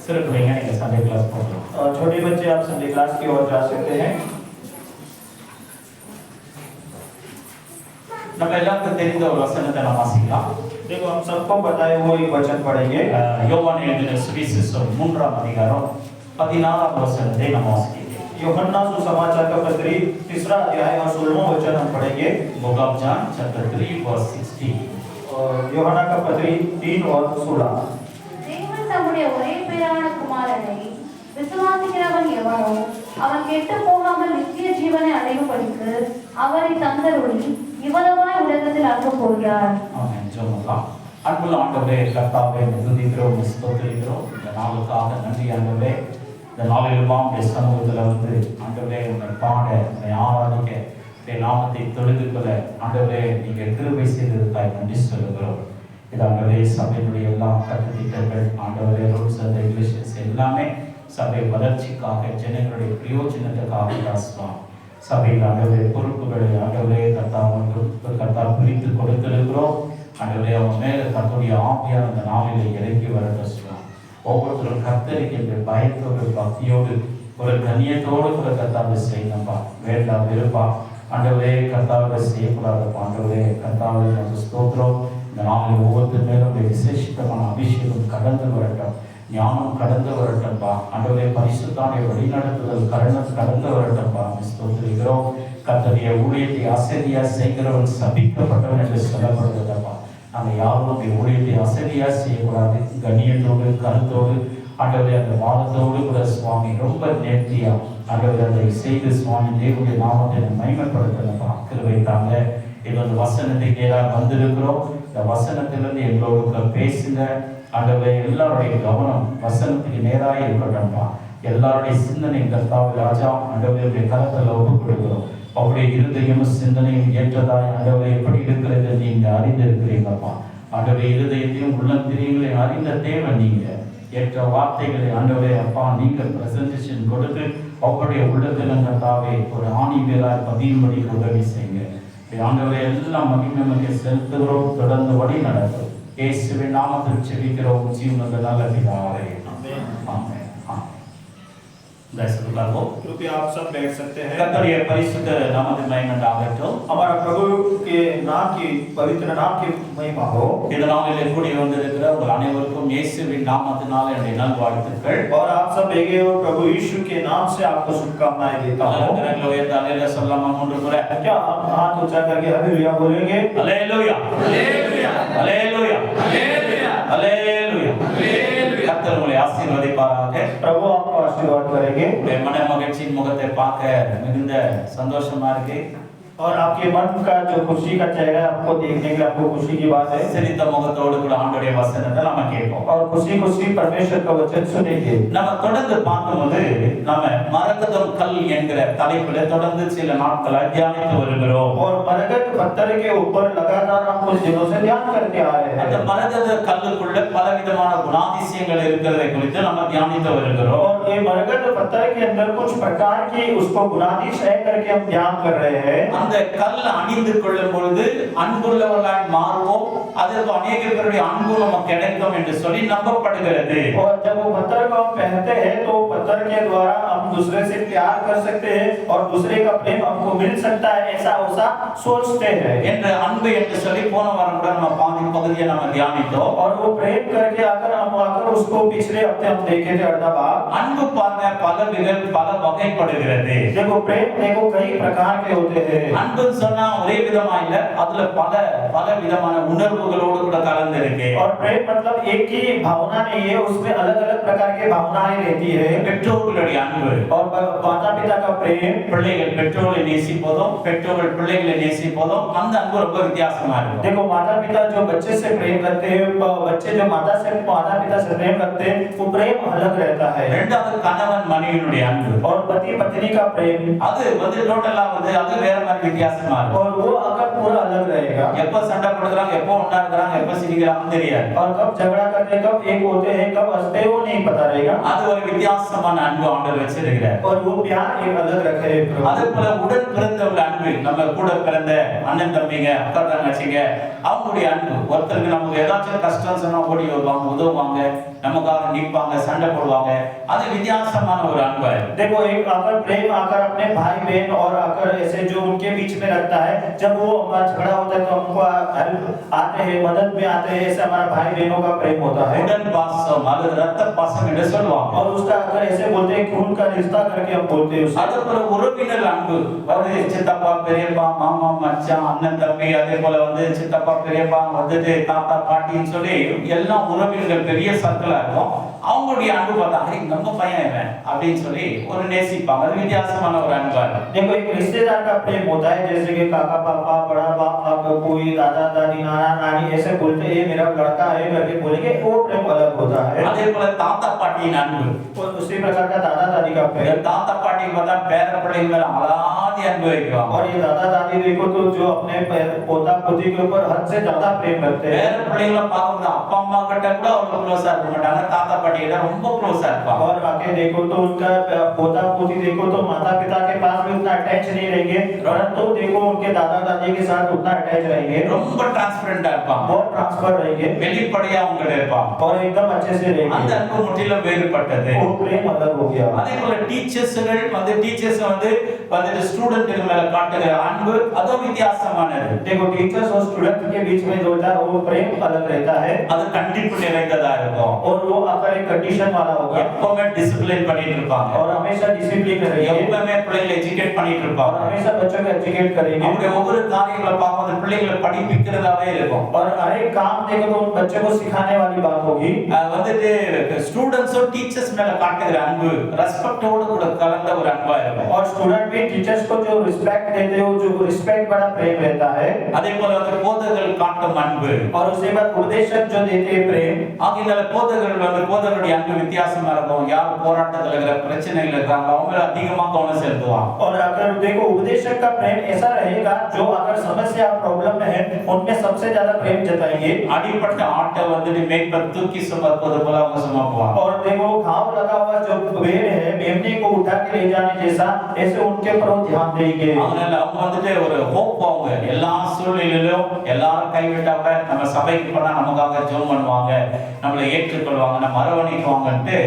सिर्फ लेंगे नहीं संडे क्लास पढ़ो। छोटे बच्चे आप संडे क्लास की ओर जा सकते हैं। நம்ம எல்லாருக்கும் தெரிந்த ஒரு வசனத்தை நாம் வாசிக்கலாம். देखो हम सबको पता है वो एक वचन पढ़ेंगे। யோவான் எழுதின சுவிசேஷம் 3ஆம் அதிகாரம் 14ஆம் வசனத்தை நாம் வாசிக்கலாம்। यूहन्ना सुसमाचार का पत्री 3 अध्याय और 16वां वचन हम पढ़ेंगे। Book of John chapter 3 verse 16। और यूहन्ना का पत्री 3 और 16। தேவன் தம்முடைய ஒரே பேரான குமாரனை விசுவாசிக்கிறவன் எவனோ அவன் கெட்டு போகாமல் நித்திய ஜீவனை அடையும்படிக்கு அவரை தந்தருளி இவ்வளவாய் உலகத்தில் அன்பு கூர்ந்தார். ஆமென். ஜெபம். அன்புள்ள ஆண்டவரே, கர்த்தாவே, துதிக்கிறோம், ஸ்தோத்திரிக்கிறோம். இந்த நாளுக்காக நன்றி ஆண்டவரே. இந்த நாளிலெல்லாம் உடைய சமூகத்தில் வந்து ஆண்டவரே உங்களை பாட, உங்களை ஆராதிக்க, உடைய நாமத்தை தொழுது கொள்ள ஆண்டவரே நீங்கள் கிருபை செய்ததற்காக நன்றி சொல்லுகிறோம். இது ஆண்டவரே சபையினுடைய எல்லா கட்டுத்திட்டங்கள் ஆண்டவரே ரூல்ஸ் அண்ட் ரெகுலேஷன்ஸ் எல்லாமே சபை வளர்ச்சிக்காக ஜனங்களுடைய பிரயோஜனத்துக்காக தாசுவான். சபையில் ஆண்டவரே பொறுப்புகளை ஆண்டவரே கர்த்தா பிரித்து கொடுத்திருக்கிறோம். ஆண்டவரே அவன் மேலே கர்த்தருடைய ஆவியான அந்த நாளிலே இறங்கி வர தாசுவான். ஒவ்வொருத்தரும் கர்த்தருக்கு பயத்தோடு பக்தியோடு ஒரு கண்ணியத்தோடு கூட கர்த்தாவை செய்யணும்பா. வேண்டாம் விருப்பா ஆண்டவரே கர்த்தாவை செய்யக்கூடாதுப்பா. ஆண்டவரே கர்த்தாவை நம்ம ஸ்தோத்திரம். இந்த நாளில் ஒவ்வொருத்தர் மேலும் விசேஷமான அபிஷேகம் கடந்து வரட்டும், ஞானம் கடந்து வரட்டும்பா. ஆண்டவரே பரிசுத்தானை வழிநடத்துதல் கடந்து வரட்டும்பா. ஸ்தோத்திரிக்கிறோம். கர்த்தருடைய ஊழியத்தை அசதியா செய்கிறவன் சபிக்கப்பட்டவன் என்று சொல்லப்படுகிறதப்பா. நாங்கள் யாரும் அந்த ஊழியத்தை அசதியா செய்யக்கூடாது. கண்ணியத்தோடு கருத்தோடு ஆண்டவரே அந்த வாதத்தோடு கூட சுவாமி ரொம்ப நேர்த்தியா ஆண்டவரே அதை செய்து சுவாமி தேவனுடைய நாமத்தை மகிமைப்படுத்தப்பா. கிருபைக்காக இது அந்த வசனத்துக்கு ஏதாவது வந்திருக்கிறோம். இந்த வசனத்திலிருந்து எங்களோடு பேசுங்க ஆண்டவரே. எல்லாருடைய கவனம் வசனத்துக்கு நேராக இருக்கட்டும்பா. எல்லாருடைய சிந்தனை கர்த்தாவே ராஜா ஆண்டவருடைய கரத்தில் ஒப்புக் கொடுக்கிறோம். அவருடைய இருதயமும் சிந்தனையும் ஏற்றதாய் ஆண்டவரை எப்படி இருக்கிறது நீங்க அறிந்திருக்கிறீங்கப்பா. ஆண்டவரை இருதயத்தையும் உள்ளத்திரியங்களையும் அறிந்த தேவன் நீங்க. ஏற்ற வார்த்தைகளை ஆண்டவரே அப்பா நீங்கள் பிரசன்டேஷன் கொடுத்து அவருடைய உள்ளத்தில் கர்த்தாவே ஒரு ஆணி மேலாய் பதியும்படி உதவி செய்யுங்க. ஆண்டவரை எல்லாம் மகிமை செலுத்துகிறோம். தொடர்ந்து வழி நடக்கும். இயேசுவின் நாமத்தில் ஜெபிக்கிறோம் ஜீவனுள்ள நல்ல பிதாவே. ஆமென். ஆமென். कृपया आप सब बैठ सकते हैं। கர்த்தருடைய பரிசுத்த நாமத்தின் மகிமை உண்டாகட்டும். हमारा प्रभु के नाम की पवित्र नाम की महिमा हो। இந்த நாளிலே கூடி வந்திருக்கிற உங்கள் அனைவருக்கும் இயேசுவின் நாமத்தினாலே என்னுடைய நல்வாழ்த்துக்கள். और आप सब भेगे हो प्रभु यीशु के नाम से आपको शुभकामनाएं देता हूं। அல்லேலூயா சொல்லலாமா? மூன்று முறை क्या हम हाथ ऊंचा करके हालेलुया बोलेंगे? அல்லேலூயா அல்லேலூயா அல்லேலூயா அல்லேலூயா அல்லேலூயா அல்லேலூயா. கர்த்தர் உங்களை ஆசீர்வதிப்பாராக. प्रभु आपको आशीर्वाद करेंगे। மன மகிழ்ச்சியின் முகத்தை பார்க்க மிகுந்த சந்தோஷமா இருக்கு. और आपके मन का जो खुशी का चेहरा आपको देखने के लिए आपको खुशी की बात है। சிரித்த முகத்தோடு கூட ஆண்டவருடைய வசனத்தை நாம கேட்போம். और खुशी खुशी परमेश्वर का वचन सुनेंगे। நம்ம தொடர்ந்து பார்க்கும்போது நாம மரகதம் கல் என்கிற தலைப்பில் தொடர்ந்து சில நாட்கள் தியானித்து வருகிறோம். और मरकत पत्थर के ऊपर लगातार हम कुछ दिनों से ध्यान करते आ रहे அந்த हैं। மரகத கல்லுக்குள்ள பலவிதமான குணாதிசயங்கள் இருக்கிறதை குறித்து நம்ம தியானித்து வருகிறோம். और ये मरकत पत्थर के अंदर कुछ प्रकार की उसको गुणाधीश है करके हम ध्यान कर रहे हैं। அந்த கல் அணிந்து கொள்ளும் பொழுது அன்புள்ளவர்களாய் மாறுவோம். அதற்கு अनेक பேருடைய அன்பு நமக்கு கிடைக்கும் என்று சொல்லி நம்பப்படுகிறது. और जब वो पत्थर को हम पहनते हैं तो पत्थर के द्वारा हम दूसरे से प्यार कर सकते हैं और दूसरे का प्रेम हमको मिल सकता है, ऐसा वैसा सोचते हैं। என்ற அன்பு என்று சொல்லி போன வாரம் கூட நம்ம பாதி பகுதியை நம்ம தியானித்தோம். और वो प्रेम करके आकर हम आकर उसको पिछले हफ्ते हम देखे थे अर्धा भाग। அன்பு பாருங்க பல வகைப்படுகிறது. देखो प्रेम देखो कई प्रकार के होते हैं। அன்பு சொன்னா ஒரே விதமா இல்ல, அதுல பல விதமான உணர்வுகளோடு கூட கலந்து இருக்கு. और प्रेम मतलब एक ही भावना नहीं है, उसमें अलग-अलग प्रकार की भावनाएं रहती है। பெற்றோர்களுடைய அன்பு और माता-पिता का प्रेम, பிள்ளைகள் பெற்றோரை நேசிப்பதும் பெற்றோர்கள் பிள்ளைகளை நேசிப்பதும் அந்த அன்பு ரொம்ப வித்தியாசமா இருக்கும். देखो माता-पिता जो बच्चे से प्रेम करते हैं, बच्चे जो माता-पिता से प्रेम करते हैं, वो प्रेम अलग रहता है। இரண்டாவது கணவன் மனைவியினுடைய அன்பு. और पति पत्नी का प्रेम அது டோட்டலா அது வேற மாதிரி வித்தியாசமா இருக்கும். और वो अगर पूरा अलग रहेगा। எப்ப சண்டை போடுறாங்க, எப்ப ஒண்ணா இருக்கிறாங்க, எப்ப சிரிக்கிறாங்க தெரியாது. और कब झगड़ा करते, कब एक होते हैं, कब हंसते हैं, वो नहीं नहीं पता रहेगा। அது ஒரு வித்தியாசமான அன்பு ஆண்டவர் வச்சிருக்கிறார். और वो प्यार एक अलग रखे है प्रभु। அதே போல உடன் பிறந்தவங்க அன்பு, நம்ம கூட பிறந்த அண்ணன் தம்பிங்க அக்கா தங்கச்சிங்க அவங்களுடைய அன்பு. ஒருத்தருக்கு நமக்கு ஏதாச்சும் கஷ்டம் சொன்னா ஓடி வருவாங்க, உதவுவாங்க, நமக்காக நிற்பாங்க, சண்டை போடுவாங்க. அது வித்தியாசமான ஒரு அன்பு. देखो एक आकर प्रेम आकर अपने भाई बहन और आकर ऐसे जो उनके बीच में रखता है, जब वो हमारा झगड़ा होता है तो हमको आते हैं, मदद में आते हैं, ऐसे हमारा भाई बहनों का प्रेम होता है। உடன் பாசம் அல்லது ரத்த பாசம் என்று சொல்லுவாங்க. और उसका अगर ऐसे बोलते हैं खून का रिश्ता करके हम बोलते हैं उसे। அதே போல உறவினர் அன்பு, வந்து சித்தப்பா பெரியப்பா மாமா மச்சான் அண்ணன் தம்பி, அதே போல வந்து சித்தப்பா பெரியப்பா வந்துட்டு தாத்தா பாட்டின்னு சொல்லி எல்லா உறவினர்கள் பெரிய சர்க்கிளா இருக்கும். அவங்களுடைய அன்பு பார்த்தா நம்ம பையன் இவன் அப்படின்னு சொல்லி ஒரு நேசிப்பாங்க. அது வித்தியாசமான ஒரு அன்பா இருக்கும். देखो एक रिश्तेदार का प्रेम होता है, जैसे कि काका पापा बड़ा बाप कोई दादा दादी नाना नानी ऐसे बोलते हैं मेरा लड़का है करके बोलेंगे, वो प्रेम अलग होता है। அதே போல தாத்தா பாட்டியின் அன்பு, और उसी प्रकार का दादा दादी का प्रेम। தாத்தா பாட்டி பார்த்தா பேர பிள்ளைங்க மேல அலாதி அன்பு வைக்குவாங்க. और ये दादा दादी देखो तो जो अपने पोता पोती के ऊपर हद से ज्यादा प्रेम करते हैं। பேர பிள்ளைங்களை பார்க்கும்போது அப்பா அம்மா கிட்ட கூட அவங்க க்ளோஸா இருக்க மாட்டாங்க, தாத்தா பாட்டி கிட்ட ரொம்ப க்ளோஸா இருப்பாங்க. और आगे देखो तो उनका पोता पोती देखो तो माता पिता के पास भी उतना अटैच नहीं रहेंगे, परंतु देखो उनके दादा दादी के साथ उतना अटैच रहेंगे, ரொம்ப டிரான்ஸ்பரண்டா இருப்பாங்க, बहुत ट्रांसफर रहेंगे, வெளிப்படையா அவங்க இருப்பாங்க. और एकदम अच्छे से அந்த रहेंगे। அன்பு முற்றிலும் வேறுபட்டது. वो प्रेम अलग हो गया। அதே போல டீச்சர்ஸ்கள் வந்து ஸ்டூடெண்ட் மேல காட்டுகிற அன்பு அதுவும் வித்தியாசமானது. देखो टीचर्स और स्टूडेंट के बीच में जो होता है वो प्रेम अलग रहता है, அது கண்டிப்பு நிறைந்ததா இருக்கும். और वो अगर एक कंडीशन वाला होगा, எப்பவுமே டிசிப்ளின் பண்ணிட்டு இருப்பாங்க, और हमेशा डिसिप्लिन रहेंगे, எப்பவுமே பிள்ளைகளை எஜுகேட் பண்ணிட்டு और இருப்பாங்க. हमेशा बच्चों को एजुकेट करेंगे, அவருடைய ஒவ்வொரு காரியங்களை பார்க்கும்போது பிள்ளைகளை படிப்பிக்கிறதாவே இருக்கும். और हर एक काम देखो तो उन बच्चों को सिखाने वाली बात होगी। வந்துட்டு ஸ்டூடெண்ட்ஸும் டீச்சர்ஸ் மேல காட்டுகிற அன்பு ரெஸ்பெக்டோட கூட கலந்த ஒரு அன்பா இருக்கும். और स्टूडेंट भी टीचर्स को जो रिस्पेक्ट देते हो, जो रिस्पेक्ट बड़ा प्रेम रहता है। அதே போல வந்து போதகர்கள் காட்டும் அன்பு, और उसके बाद उपदेशक जो देते हैं प्रेम। ஆகினால போதகர்களுடைய அன்பு வித்தியாசமா இருக்கும். யார் போராட்டத்துல இருக்கிற பிரச்சனைகள் இருக்காங்க அவங்க மேல அதிகமா கவனம் செலுத்துவாங்க. और अगर देखो उपदेशक का प्रेम ऐसा रहेगा, जो अगर समस्या प्रॉब्लम में है उनमें सबसे ज्यादा प्रेम जताएंगे। அடிப்பட்ட ஆட்டை வந்துட்டு மேய்ப்பர் தூக்கி சுமப்பது போல அவங்க சுமக்குவாங்க. और देखो घाव लगा हुआ जो भेड़ है, मेमने को उठा के ले जाने जैसा, ऐसे उनके पर वो ध्यान देंगे। அதனால அவங்க வந்துட்டு ஒரு ஹோப், அவங்க எல்லா சூழ்நிலையிலும் எல்லாரும் கைவிட்டாங்க நம்ம சபைக்கு போனா நமக்காக ஜெபம் பண்ணுவாங்க, நம்மளை ஏற்றுக்கொள்வாங்க, நம்ம அரவணைக்குவாங்கன்ட்டு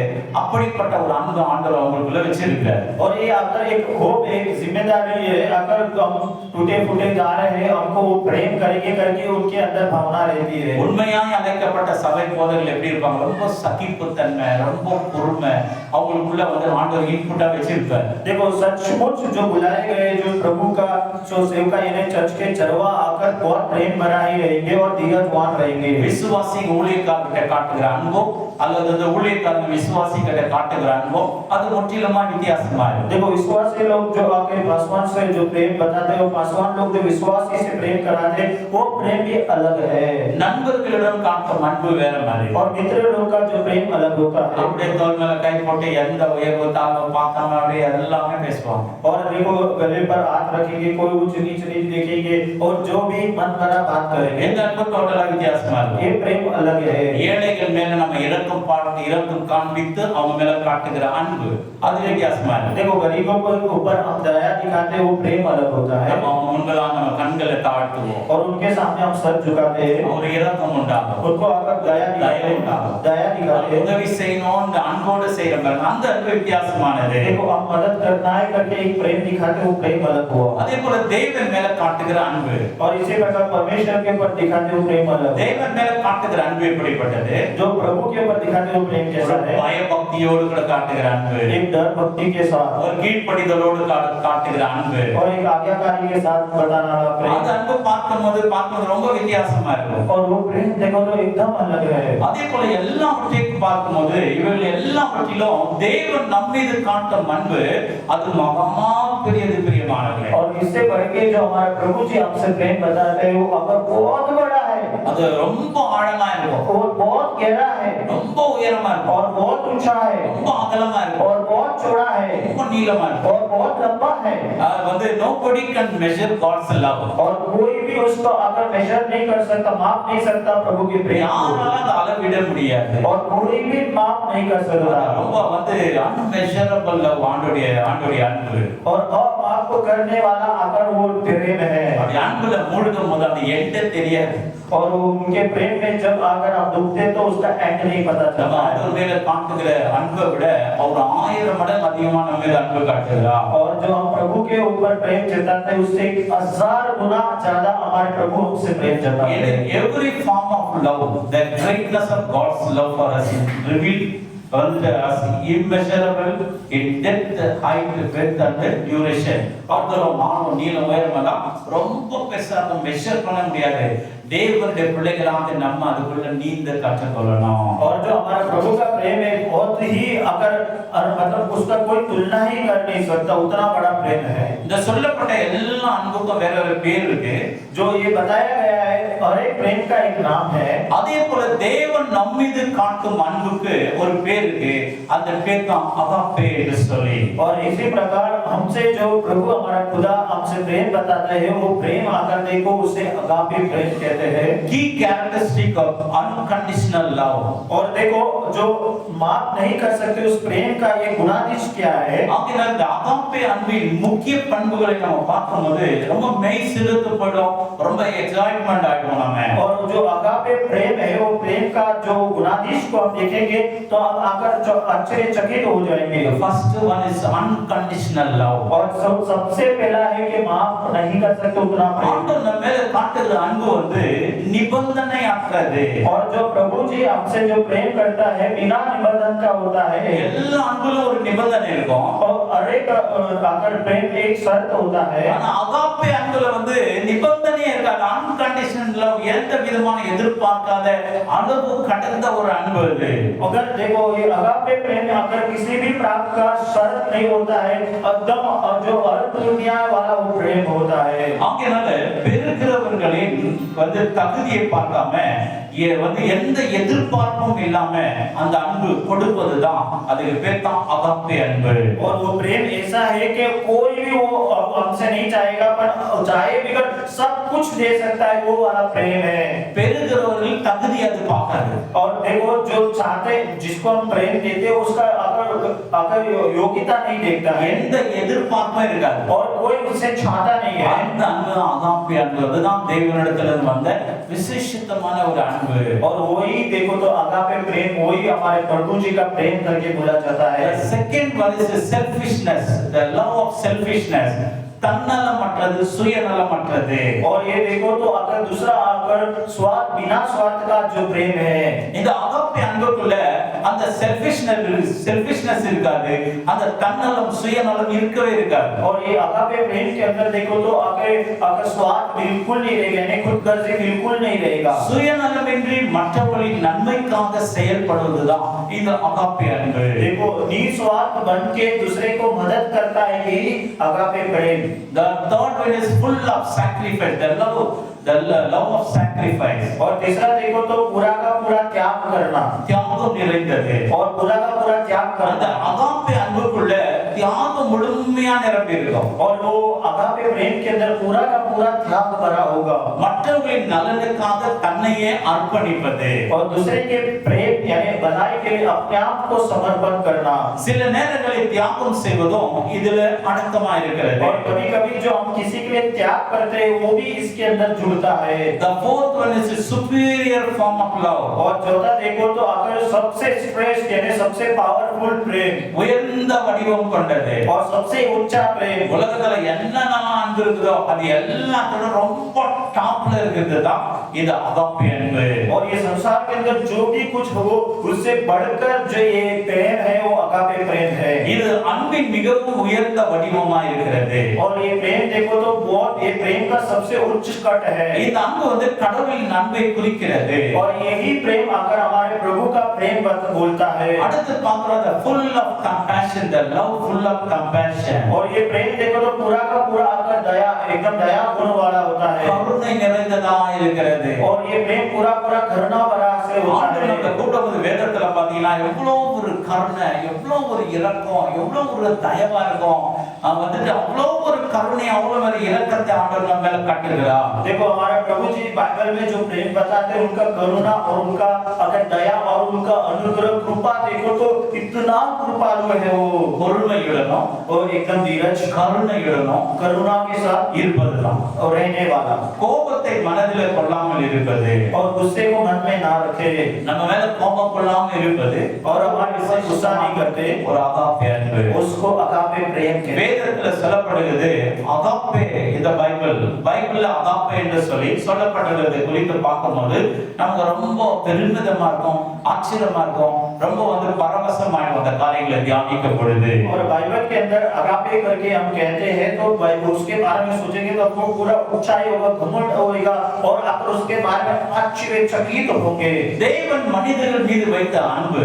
அப்படிப்பட்ட ஒரு அன்பு ஆண்டவர் அவங்களுக்குள்ள வச்சிருக்காரு. और ये अगर एक होप, एक जिम्मेदारी है, अगर हम टूटे फूटे जा रहे हैं हमको वो प्रेम करेंगे करके उनके अंदर भावना रहती है। உண்மையாய் அழைக்கப்பட்ட சபை போதகர்கள் எப்படி இருப்பாங்க? ரொம்ப சகிப்புத்தன்மை, ரொம்ப பொறுமை அவங்களுக்குள்ள வந்து ஆண்டவர் இன்புட்டா வச்சிருப்பாரு. देखो सचमुच जो बुलाए गए, जो प्रभु का जो सेवका इन्हें चर्च के चरवा आकर बहुत प्रेम भरा ही रहेंगे और धीरजवान रहेंगे। விசுவாசி ஊழியக்காரர்கிட்ட காட்டுகிற அன்போ அல்லது அந்த ஊழியக்காரர் விசுவாசி கிட்ட காட்டுகிற அன்போ அது முற்றிலுமா வித்தியாசமா இருக்கும். देखो विश्वासी लोग जो आके पासवान से जो प्रेम बताते हैं, पासवान लोग जो विश्वासी से प्रेम कराते हैं, वो प्रेम भी अलग है। நண்பர்களிடம் காட்டும் அன்பு வேற மாதிரி, और मित्र लोग का जो प्रेम अलग होता है। அப்படியே தோள் மேல கை போட்டு எந்த உயர்வு தாழ்வு பார்க்காம அப்படியே எல்லாமே பேசுவாங்க. और देखो गले पर हाथ रखेंगे, कोई ऊंच नीच नहीं देखेंगे, और जो भी मन भरा बात करेंगे। இந்த अன்பு டோட்டலா வித்தியாசமா இருக்கும். ये प्रेम अलग है। ஏழைகள் மேல நம்ம இரக்கம் காண்பித்து அவங்க மேல காட்டுகிற அன்பு அது வித்தியாசமா இருக்கும். देखो गरीबों के ऊपर हम दया दिखाते हैं, वो प्रेम अलग होता है। நம்ம அவங்க முன்பெல்லாம் நம்ம கண்களை தாழ்த்துவோம், और उनके सामने हम सर झुकाते हैं, ஒரு இரக்கம் உண்டாகும், उनको आकर दया दिखाते हैं, दया दिखाते हैं। உதவி செய்யணும் அந்த அன்போடு செய்யற பாருங்க, அந்த அன்பு வித்தியாசமானது. देखो हम मदद करना है करके एक प्रेम दिखाते, वो प्रेम अलग हुआ। அதே போல தேவன் மேல காட்டுகிற அன்பு, और इसी प्रकार परमेश्वर के ऊपर दिखाते वो प्रेम अलग। தேவன் மேல காட்டுகிற அன்பு எப்படிப்பட்டது? जो प्रभु के ऊपर दिखाते वो प्रेम कैसा है? பயபக்தியோடு கூட காட்டுகிற அன்பு, एक डर भक्ति के साथ, ஒரு கீழ்ப்படிதலோடு காட்டுகிற அன்பு, और एक आज्ञाकारी के साथ बताना वाला प्रेम। அந்த அன்பு பார்க்கும்போது ரொம்ப வித்தியாசமா இருக்கும். और वो प्रेम देखो तो एकदम अलग है। அதே போல எல்லாவற்றையும் பார்க்கும்போது இவர்கள் எல்லாவற்றிலும் தேவன் நம் மீது காட்டும் அன்பு அது மகா பெரியது பிரியமானவர்களே. और इससे बढ़ के जो हमारा प्रभु जी हमसे प्रेम बताते हैं वो अगर बहुत बड़ा है, அது ரொம்ப ஆழமா இருக்கும், वो बहुत गहरा है ரொம்ப உயரமா இருக்கும், और बहुत ऊंचा है ரொம்ப அகலமா இருக்கும், और बहुत चौड़ा है ரொம்ப நீளமா இருக்கும். और बहुत लंबा है அது வந்து nobody can measure God's love. और कोई भी उसको अगर मेजर नहीं कर सकता, माप नहीं सकता प्रभु की प्रेम யாரால அதை அளவிட முடியாது. को, और कोई भी माप नहीं कर सकता ரொம்ப வந்து unmeasurable love ஆண்டோடைய அன்பு. और माप को करने वाला अगर वो प्रेम है அப்படி அன்புல மூழ்கும் போது அந்த எண்டே தெரியாது. और उनके प्रेम में जब अगर आप डूबते तो उसका एंड नहीं पता நம்ம चलता है ஆண்டவர் மேல காட்டுகிற அன்பை விட அவர் 1000 மடங்கு அதிகமா நம்ம மேல அன்பு காட்டுகிறார். और जो हम प्रभु के ऊपर प्रेम जताते हैं उससे 1000 गुना ज्यादा हमारे प्रभु हमसे प्रेम जताते In हैं every form of love, the greatness of God's love for us is revealed unto us immeasurable in depth, height, width and duration. அவ்வளவு மானம் நீளம் உயரம் எல்லாம் ரொம்ப பெருசா மெஷர் பண்ண முடியாது. தேவனுடைய பிள்ளைகளாக நம்ம அதுக்குள்ள நீந்த கற்றுக்கொள்ளணும். और जो हमारा प्रभु का प्रेम है बहुत ही अगर मतलब उसका कोई तुलना ही कर नहीं सकता, उतना बड़ा प्रेम है. இந்த சொல்லப்பட்ட எல்லா அன்புக்கும் வேற ஒரு பேர் இருக்கு. जो ये बताया गया है हर एक प्रेम का एक नाम है. அதே போல தேவன் நம்மீது காட்டும் அன்புக்கு ஒரு பேர் இருக்கு. அந்த பேர் தான் அகாப்பே என்று சொல்லி. और इसी प्रकार हमसे जो प्रभु हमारा खुदा हमसे प्रेम बताता है वो प्रेम आकर देखो उसे अगापे प्रेम कहते हैं. की कैरेक्टरिस्टिक ऑफ अनकंडीशनल लव. और देखो जो माप नहीं कर सकते उस प्रेम का ये गुणाधिश क्या है. ஆகையால் இந்த அகாப்பே அன்பின் முக்கிய பண்புகளை நம்ம பார்க்கும்போது ரொம்ப மெய் சிலுத்தப்படும், ரொம்ப எக்ஸைட்மென்ட் ஆயிடும் நாம. और जो अगापे प्रेम है वो प्रेम का जो गुणाधिश को हम देखेंगे तो हम आकर जो आश्चर्यचकित हो जाएंगे. First one is unconditional love. और सबसे पहला है कि माफ नहीं कर सकते उतना प्रेम. ஆண்டவர் நம்ம மேல காட்டுகிற அன்பு வந்து நிபந்தனையற்றது. और जो प्रभु जी हमसे जो प्रेम करता है बिना निबंधन का होता है. எல்லா அன்புல ஒரு நிபந்தனை இருக்கும். और हर एक आकर प्रेम एक शर्त होता है. ஆனா அகாப்பே அன்புல வந்து நிபந்தனையே இருக்காது. அன்கண்டிஷனல் லவ், எந்த விதமான எதிர்பார்க்காத அளவு கடந்த ஒரு அன்பு அது. अगर देखो ये अगापे प्रेम में आकर किसी भी प्राप्त का शर्त नहीं होता है, एकदम जो अर्थ दुनिया वाला वो प्रेम होता है. ஆகையால பெறுகிறவர்களின் வந்து தகுதியை பார்க்காம வந்து எந்த எதிர்பார்ப்பும் இல்லாம அந்த அன்பு கொடுப்பதுதான் அதுக்கு பேர் தான் அகாப்பே அன்பு. और वो प्रेम ऐसा है कि कोई भी वो हमसे नहीं चाहेगा पर चाहे बिगर सब कुछ दे सकता है, वो वाला प्रेम है. பெறுகிறவர்கள் தகுதி அது பார்க்காது. और देखो जो चाहते जिसको हम प्रेम देते उसका अगर योग्यता नहीं देखता है, எந்த எதிர்பார்ப்பும் இருக்காது. और कोई उससे चाहता नहीं है. அந்த அன்பு அகாப்பே அன்பு, அதுதான் தேவனிடத்துல இருந்து வந்த விசேஷித்தமான ஒரு அன்பு. और वही देखो तो अगापे प्रेम वही हमारे प्रभु जी का प्रेम करके बोला जाता है. The second one is selfishness, the love of selfishness. தன்னலமற்றது, சுயநலமற்றது. और ये देखो तो अगर दूसरा अगर स्वार्थ बिना स्वार्थ का जो प्रेम है, இந்த அகாப்பே அன்புக்குள்ள அந்த செல்ஃபிஷ்னஸ் இருக்காது, அந்த தன்னலம் சுயநலம் இருக்கவே இருக்காது. और ये अगापे प्रेम के अंदर देखो तो अगर स्वार्थ बिल्कुल नहीं रहेगा, यानी खुदगर्जी बिल्कुल नहीं रहेगा. சுயநலமின்றி மற்றவர்களின் நன்மைக்காக செயல்படுவதுதான் இந்த அகாப்பே அன்பு. देखो निस्वार्थ बन के दूसरे को मदद करता है यही agape Prem. The third one is full of sacrifice, the love of sacrifice. और तीसरा देखो तो पूरा का पूरा त्याग करना, தியாகம் நிறைந்தது. और पूरा का पूरा त्याग அந்த करना. அகாப்பே அன்புக்குள்ள தியாகம் முழுமையா நிரம்பி இருக்கும். और वो अगापे प्रेम के अंदर पूरा का पूरा त्याग भरा होगा. மற்றவர்களின் நலனுக்காக தன்னையே அர்ப்பணிப்பது. और दूसरे के प्रेम यानी भलाई के लिए अपने आप को समर्पण करना. சில நேரங்களில் தியாகம் செய்வதும் இதுல அடக்கமா இருக்கிறது. और कभी-कभी जो हम किसी के लिए त्याग करते हैं वो भी इसके अंदर जुड़ता है. The fourth one is a superior form of love. और चौथा देखो तो अगर सबसे श्रेष्ठ यानी सबसे पावरफुल प्रेम உயர்ந்த வடிவம் கொண்டது. और सबसे ऊंचा प्रेम. உலகத்துல என்னென்னலாம் அன்பு இருக்குதோ அது எல்லாத்தோட ரொம்ப டாப்ல இருக்கிறது தான் இந்த அகாப்பே அன்பு. और ये संसार के अंदर जो भी कुछ हो उससे बढ़कर जो ये प्रेम है वो अगापे प्रेम है. இது அன்பு அன்பின் மிகவும் உயர்ந்த வடிவமா இருக்கிறது. और ये प्रेम देखो तो बहुत, ये प्रेम का सबसे उच्च कट है। இந்த அன்பு வந்து கடவுளின் அன்பை குறிக்கிறது. और यही प्रेम अगर हमारे प्रभु का प्रेम बोलता है। அடுத்து பார்க்கிறோம் the full of compassion, the love full of compassion. और ये प्रेम देखो तो पूरा का पूरा अगर दया, एकदम दया गुण वाला होता है। கருணை நிறைந்ததா இருக்கிறது. और ये प्रेम पूरा पूरा करुणा भरा से होता है। ஆண்டவருடைய கூட்டத்துல வேதத்துல பாத்தீங்கன்னா எவ்வளவு ஒரு கருணை, எவ்வளவு ஒரு இரக்கம், எவ்வளவு ஒரு தயவா இருக்கும். வந்துட்டு அவ்வளவு ஒரு கருணை, அவ்வளவு ஒரு இரக்கத்தை ஆண்டவர் நம்ம மேல காட்டுகிறார். देखो हमारे प्रभु जी बाइबल में जो प्रेम बताते हैं, उनका करुणा और उनका अगर दया और उनका अनुग्रह कृपा देखो तो इतना कृपालु है वो। பொறுமையுடனும் और एकदम धीरज, கருணையுடனும் करुणा के साथ இருப்பதுதான். और रहने वाला, கோபத்தை மனதில் கொள்ளாமல் இருப்பது, और गुस्से को मन में ना रखे, நம்ம மேல கோபம் கொள்ளாமல் இருப்பது, और हमारे से गुस्सा नहीं करते, ஒரு அகாப்பே அன்பு. उसको अगापे प्रेम कहते हैं। வேதத்துல சொல்லப்படுகிறது அகாப்பே. இந்த பைபிள்ல அகாப்பே என்று சொல்லப்படுகிறது குறித்து பார்க்கும்போது நமக்கு ரொம்ப பெருமிதமா இருக்கும், ஆச்சரியமா இருக்கும், ரொம்ப வந்து பரவசமாயிடும் அந்த காரியங்களை தியானிக்கும் பொழுது. और बाइबल के अंदर अगापे करके हम कहते हैं तो बाइबल उसके बारे में सोचेंगे तो आपको पूरा ऊंचाई होगा, घमंड होगा, और आप उसके बारे में आश्चर्यचकित होंगे। தேவன் மனிதர்கள் மீது வைத்த அன்பு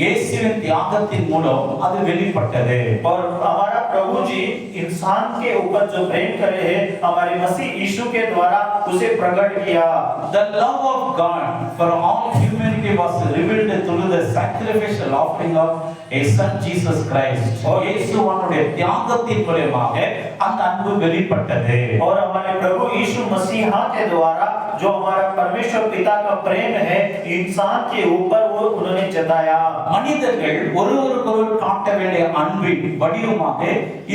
இயேசுவின் தியாகத்தின் மூலம் அது வெளிப்பட்டது. और हमारा प्रभु जी इंसान के ऊपर जो प्रेम करे हैं, हमारे मसीह यीशु के द्वारा उसे प्रकट किया। The love of God for all humanity was revealed through the sacrificial offering of a son Jesus Christ. இயேசுவினுடைய தியாகத்தின் மூலமாக அந்த அன்பு வெளிப்பட்டது. और हमारे प्रभु यीशु मसीह के द्वारा जो हमारा परमेश्वर पिता का प्रेम है इंसान के ऊपर वो उन्होंने जताया। மனிதர்கள் ஒருவருக்கொருவர் காட்ட வேண்டிய அன்பின் வடிவமாக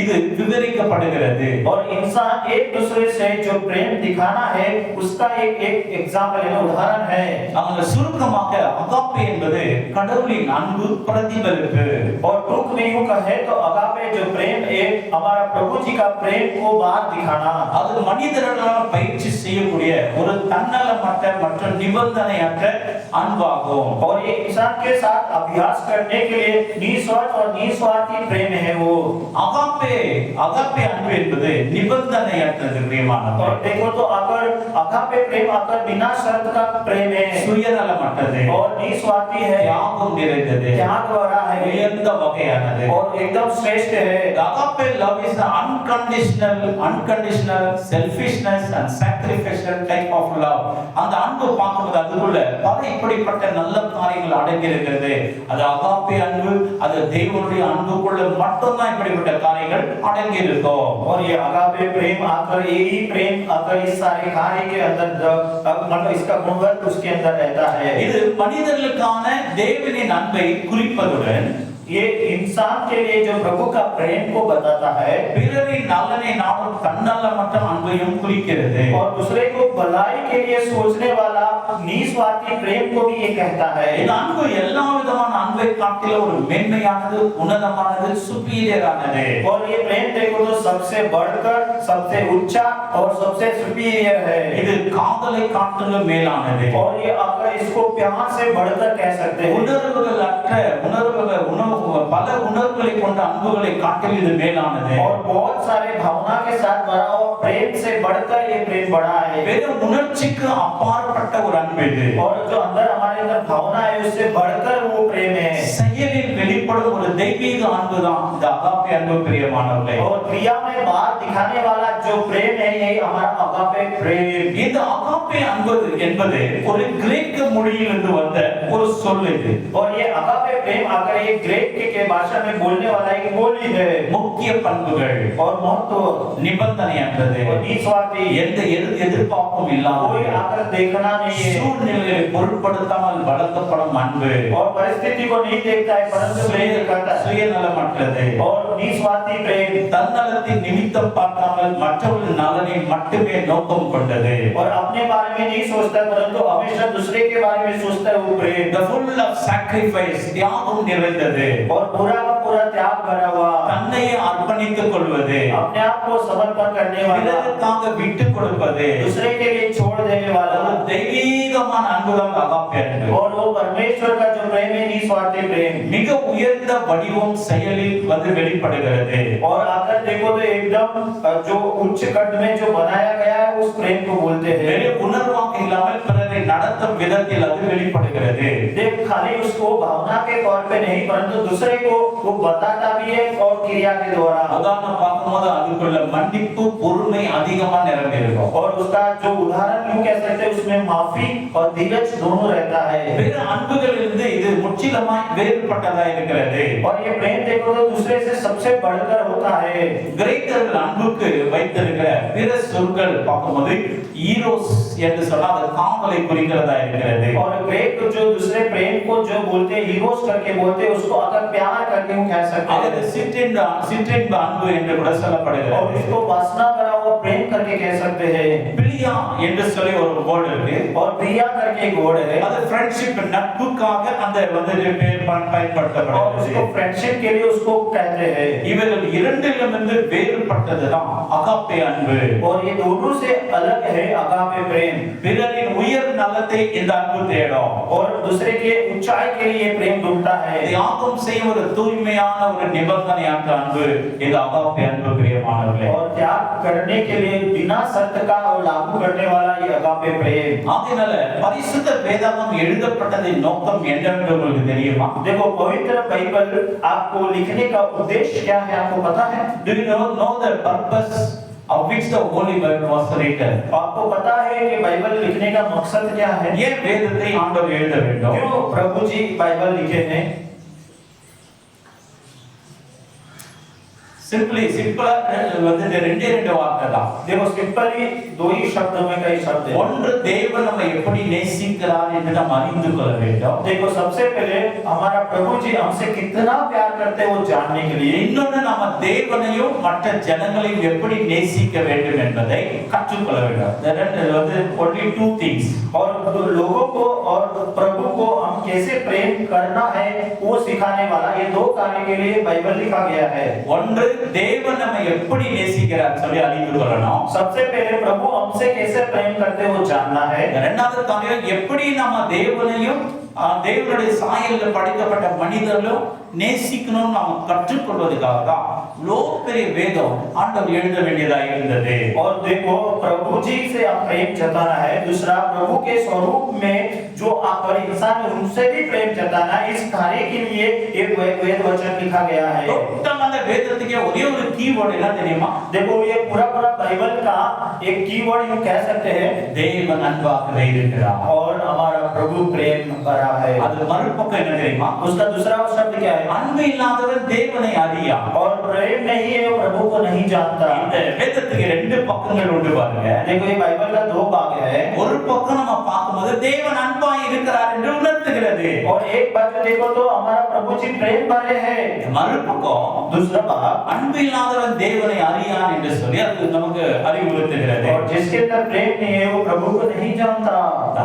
இது விவரிக்கப்படுகிறது. और इंसान एक दूसरे से जो प्रेम दिखाना है उसका एक एग्जांपल है, उदाहरण है। அவங்க சுருக்கமாக அகாப்பே என்பது கடவுளின் அன்பு பிரதிபலிப்பு. और टूक में यूं कहे तो अगापे जो प्रेम है हमारा प्रभु जी का प्रेम को बाहर दिखाना। அது மனிதர்களால் பயிற்சி செய்யக்கூடிய ஒரு தன்னலமற்ற மற்றும் நிபந்தனையற்ற அன்பாகும். और ये इंसान के साथ अभ्यास करने के लिए निस्वार्थ और निस्वार्थी प्रेम है वो। அகாப்பே அன்பு என்பது நிபந்தனையற்றது பிரியமானவர்களே. और देखो तो अगर अगापे प्रेम अगर बिना शर्त का प्रेम है, சுயநலமற்றது, और निस्वार्थी है, தியாகம் நிறைந்தது, त्याग वाला है, உயர்ந்த வகையானது. और एकदम श्रेष्ठ है। Agape love is an unconditional selfishness and sacrificial type of love. அந்த அன்பு பார்க்கும்போது அதுக்குள்ள பல இப்படிப்பட்ட நல்ல காரியங்கள் அடங்கி இருக்கிறது. அது அகாப்பே அன்பு, அது தேவனுடைய அன்புக்குள்ள மட்டும்தான் இப்படிப்பட்ட காரியங்கள் அடங்கி இருக்கும். और ये अगापे प्रेम आकर यही प्रेम अगर इस सारे कार्य के अंदर मतलब इसका गुणगत उसके अंदर रहता है। இது மனிதர்களுக்கான தேவனின் அன்பை குறிப்பதுடன் ये इंसान के लिए जो प्रभु का प्रेम को बताता है, பிறரின் நலனை நாடும் தன்னலமற்ற அன்பையும் குறிக்கிறது. और दूसरे को भलाई के लिए सोचने वाला निस्वार्थी प्रेम को भी ये कहता है। இந்த அன்பு எல்லா விதமான அன்பை காட்டிலும் ஒரு மேன்மையானது, உன்னதமானது, சுப்பீரியரானது. और ये प्रेम देखो तो सबसे बढ़कर, सबसे ऊंचा और सबसे सुपीरियर है। இது காதலை காட்டிலும் மேலானது. और ये अगर इसको प्यार से बढ़कर कह सकते हैं। பல உணர்வுகளை கொண்ட அன்புகளை காட்டிலும் இது மேலானது. और बहुत सारे भावना के साथ भरा हुआ प्रेम से बढ़कर ये प्रेम बड़ा है। வெறும் உணர்ச்சிக்கு அப்பாற்பட்ட ஒரு அன்பு இது. और जो अंदर हमारे अंदर भावना है उससे बढ़कर वो प्रेम है। செயலில் வெளிப்படும் ஒரு தெய்வீக அன்பு தான் இந்த அகாப்பே அன்பு பிரியமானவர்களே. और क्रिया में बाहर दिखाने वाला जो प्रेम है यही हमारा अगापे प्रेम। இந்த அகாப்பே அன்பு என்பது ஒரு கிரேக்க மொழியிலிருந்து வந்த ஒரு சொல் இது. और ये अगापे प्रेम अगर ये ग्रीक के भाषा में बोलने वाला एक बोली है। முக்கிய பண்புகள் और महत्व, நிபந்தனையற்றது, और निस्वार्थी, எந்த எதிர்பார்ப்பும் कोई இல்லாமல் आकर देखना नहीं है, சூழ்நிலையை பொருட்படுத்தாமல் வளர்க்கப்படும் அன்பு, और परिस्थिति को नहीं देखता है परंतु प्रेम दिखाता है। சுயநலமற்றது, और निस्वार्थी प्रेम, தன்னலத்தின் நிமித்தம் பார்க்காமல் மற்றவர்களின் நலனை மட்டுமே நோக்கம் கொண்டது. और अपने बारे में नहीं सोचता परंतु हमेशा दूसरे के बारे में सोचता है वो प्रेम। The full of sacrifice, தியாகம் நிறைந்தது. और पूरा का पूरा त्याग भरा हुआ, தன்னையே அர்ப்பணித்துக் கொள்வது, अपने आप को समर्पण करने वाला, பிறருக்காக விட்டுக் கொடுப்பது, दूसरे के लिए छोड़ देने वाला, ஒரு தெய்வீகமான அன்புதான் அகாப்பே அன்பு. और वो परमेश्वर का जो प्रेम है निस्वार्थी प्रेम, மிக உயர்ந்த வடிவம் செயலில் வெளிப்படுகிறது. और अगर देखो तो एकदम जो उच्च कट में जो बनाया गया है उस प्रेम को बोलते हैं. வெறும் உணர்வாக இல்லாமல் பிறரை நடத்தும் விதத்தில் அது வெளிப்படுகிறது. देख खाली उसको भावना के तौर पे नहीं परंतु दूसरे को वो बताता भी है और क्रिया के द्वारा. உதாரணம் பார்க்கும்போது அதுக்குள்ள மன்னிப்பு பொறுமை அதிகமா நிரம்பி இருக்கும். और उसका जो उदाहरण यूं कह सकते हैं उसमें माफी और धीरज दोनों रहता है. வேற அன்புகளிலிருந்து இது முற்றிலுமாய் வேறுபட்டதா இருக்கிறது. और ये प्रेम देखो तो दूसरे से सबसे बढ़कर होता है. கிரேக்கர்கள் அன்புக்கு வைத்திருக்கிற பிற சொற்கள் பார்க்கும்போது ஈரோஸ் என்று சொன்னா அது காதலை குறிக்கிறதா இருக்கிறது. और ग्रीक जो दूसरे प्रेम को जो बोलते हैं हीरोस करके बोलते हैं उसको अगर प्यार करके हम कह सकते हैं. அது சிற்றின்ப அன்பு என்று கூட சொல்லப்படுகிறது. और इसको वासना भरा हुआ प्रेम करके कह सकते हैं. பிரியா என்று சொல்லி ஒரு வேர்ட் இருக்கு. और प्रिया करके एक वर्ड है. அது ஃப்ரெண்ட்ஷிப் நட்புக்காக அந்த வந்து பேர் और பயன்படுத்தப்படுகிறது. उसको फ्रेंडशिप के लिए उसको कहते हैं. இவர்கள் இரண்டிலிருந்து வேறுபட்டதுதான் அகாப்பே அன்பு. और ये दोनों से अलग है अगापे प्रेम. பிறரின் உயர் நலத்தை இந்த அன்பு தேடும். और दूसरे के ऊंचाई के लिए प्रेम ढूंढता है. தியாகம் செய்யும் ஒரு தூய்மையான ஒரு நிபந்தனையான அன்பு இந்த அகாப்பே அன்பு பிரியமானவர்களே. और त्याग करने के लिए बिना शर्त का और लागू करने वाला ये अगापे प्रेम. ஆகையால பரிசுத்த வேதாகம் எழுதப்பட்டதின் நோக்கம் என்னவென்று உங்களுக்கு தெரியுமா? देखो पवित्र बाइबल आपको लिखने का उद्देश्य क्या है आपको पता है? Do you know the purpose of which the Holy Bible was written? आपको पता है कि बाइबल लिखने का मकसद क्या है? ஏன் வேதத்தை ஆண்டவர் எழுத வேண்டும்? क्यों प्रभु जी बाइबल लिखे हैं? சிம்பிளா வந்து ரெண்டு வார்த்தை தான். देखो सिंपली दो ही शब्दों में कई शब्द हैं. ஒன்று தேவன் நம்மை எப்படி நேசிக்கிறார் என்று நாம் அறிந்து கொள்ள வேண்டும். देखो सबसे पहले हमारा प्रभु जी हमसे कितना प्यार करते हैं वो जानने के लिए. இன்னொன்று நம்ம தேவனையும் மற்ற ஜனங்களையும் எப்படி நேசிக்க வேண்டும் என்பதை கற்றுக்கொள்ள வேண்டும். There are only two things. और लोगों को और प्रभु को हम कैसे प्रेम करना है वो सिखाने वाला ये दो कार्य के लिए बाइबल लिखा गया है. ஒன்று தேவன் நம்மை எப்படி நேசிக்கிறார் சொல்லி அறிந்து கொள்ளணும். सबसे पहले प्रभु हमसे कैसे प्रेम करते हैं वो जानना है. இரண்டாவது காரியம் எப்படி நம்ம தேவனையும் தேவனுடைய சாயல்ல படைக்கப்பட்ட மனிதர்களும் நேசிக்கணும் நாம கற்றுக்கொள்வதற்காக தான் இவ்வளோ பெரிய வேதம் ஆண்டவர் எழுத வேண்டியதா இருந்தது. और देखो प्रभु जी से हम प्रेम जताना है. दूसरा प्रभु के स्वरूप में जो आप और इंसान उनसे भी प्रेम जताना है. इस कार्य के लिए एक वेद वचन लिखा गया है. டோட்டல் அந்த வேதத்துக்கு ஒரே ஒரு கீவேர்ட் என்ன தெரியுமா? देखो ये पूरा बाइबल का एक कीवर्ड यूं कह सकते हैं தேவன் அன்பாகவே இருக்கிறார். और हमारा प्रभु प्रेम भरा है. அது மறுபக்கம் என்ன தெரியுமா? उसका दूसरा शब्द क्या है? அன்பு இல்லாதவன் தேவனை அறியா. और प्रेम नहीं है वो प्रभु को नहीं जानता. இந்த வேதத்துக்கு ரெண்டு பக்கங்கள் உண்டு பாருங்க. देखो ये बाइबल का दो भाग है. ஒரு பக்கம் நம்ம பார்க்கும்போது தேவன் அன்பாய் இருக்கிறார் என்று உணர்த்துகிறது. और एक बात देखो तो हमारा प्रभु जी प्रेम भरे हैं. மறுபக்கம் दूसरा भाग அன்பு இல்லாதவன் தேவனை அறியான் என்று சொல்லி அது நமக்கு அறிவுறுத்துகிறது. और जिसके अंदर प्रेम नहीं है वो प्रभु को नहीं जानता.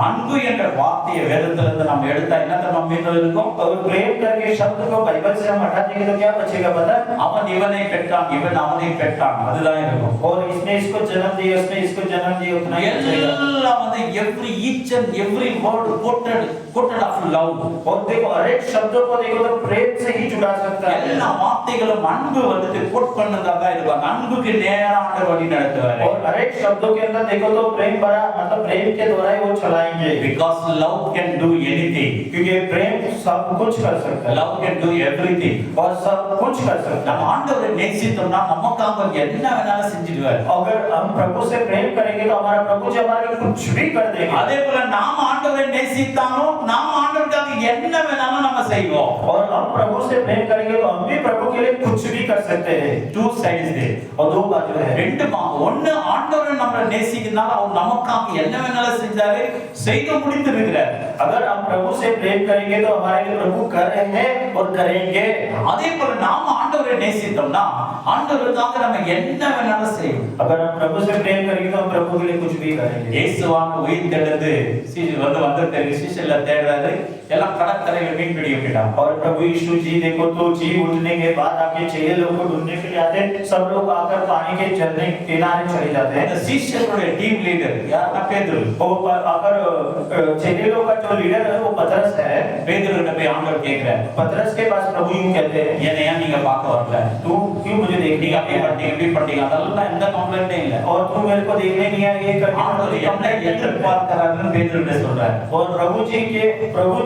அன்பு என்ற வார்த்தையை வேதத்திலிருந்து நம்ம எடுத்தா என்ன நம்ம மீது இருக்கும்? और प्रेम करके शब्द को बाइबल से हम हटा देंगे तो क्या बचेगा पता है? அவன் இவனை பெற்றான் இவன் அவனை பெற்றான் அதுதான் இருக்கும். और इसने इसको जन्म दिया उसने इसको जन्म दिया उतना ही बचेगा. எல்லாம் வந்து every each and every word quoted of love. और देखो हर एक शब्दों को देखो तो प्रेम से ही जुड़ा सकता है. எல்லா வார்த்தைகளும் அன்பு வந்து கோட் பண்ணதா தான் இருக்கும். அன்புக்கு நேரான வழி நடத்துவார். और हर एक शब्दों के अंदर देखो तो प्रेम भरा मतलब प्रेम के द्वारा ही वो चलाएंगे. Because love can do anything. क्योंकि प्रेम सब कुछ कर सकता है. Love can do everything. और सब कुछ कर सकता है. நம்ம ஆண்டவரை நேசித்தோம்னா நமக்காக என்ன வேணாலும் செஞ்சிடுவார். अगर हम प्रभु से प्रेम करेंगे तो हमारा प्रभु जी हमारे लिए कुछ भी कर देंगे. அதே போல நாம ஆண்டவரை நேசித்தாலும் நாம ஆண்டவருக்காக என்ன வேணாலும் நம்ம செய்வோம். और हम प्रभु से प्रेम करेंगे तो हम भी प्रभु के लिए कुछ भी कर सकते हैं. Two sides there. और दो बातें हैं. ரெண்டு ஒன்னு ஆண்டவரை நம்ம நேசிக்கிறதுனால அவர் நமக்காக என்ன வேணாலும் செஞ்சாரு செய்து முடித்திருக்கிறார். अगर हम प्रभु से प्रेम करेंगे तो हमारे लिए प्रभु कर रहे हैं और करेंगे. அதே போல நாம ஆண்டவரை நேசித்தோம்னா ஆண்டவருக்காக நம்ம என்ன வேணாலும் செய்வோம். अगर हम प्रभु से प्रेम करेंगे तो हम प्रभु के लिए कुछ भी करेंगे. இயேசுவான உயிர் தெழுந்து வந்து தெரிஞ்சு சிஷ்யர்ல தேடுறாரு எல்லாம் எல்லாம் கடற்கரையில் மீன் பிடிக்க போயிட்டாங்க. और प्रभु यीशु जी देखो तो जी उठने के बाद आके चेले लोग को ढूंढने के लिए आते हैं, सब लोग आकर पानी के चलने किनारे चले जाते அந்த हैं। சீஷர்களுடைய டீம் லீடர் யாருன்னா பேதுரு. और अगर चेले लोग का जो लीडर है वो पतरस है। பேதுருகிட்ட போய் ஆண்டவர் கேட்கிறார், पतरस के पास प्रभु यूं कहते हैं, என்னை ஏன் நீங்க பார்க்க வரல? तू क्यों मुझे देखने நீங்க आया அப்படி பண்ணீங்க இப்படி பண்ணீங்க அதெல்லாம் எந்த கம்ப்ளைண்டே இல்ல. और तू मेरे को देखने नहीं आया, ये करके ஆண்டவர் என்ன எதிர்பார்க்கிறாருன்னு பேதுருகிட்ட சொல்றாரு. और प्रभु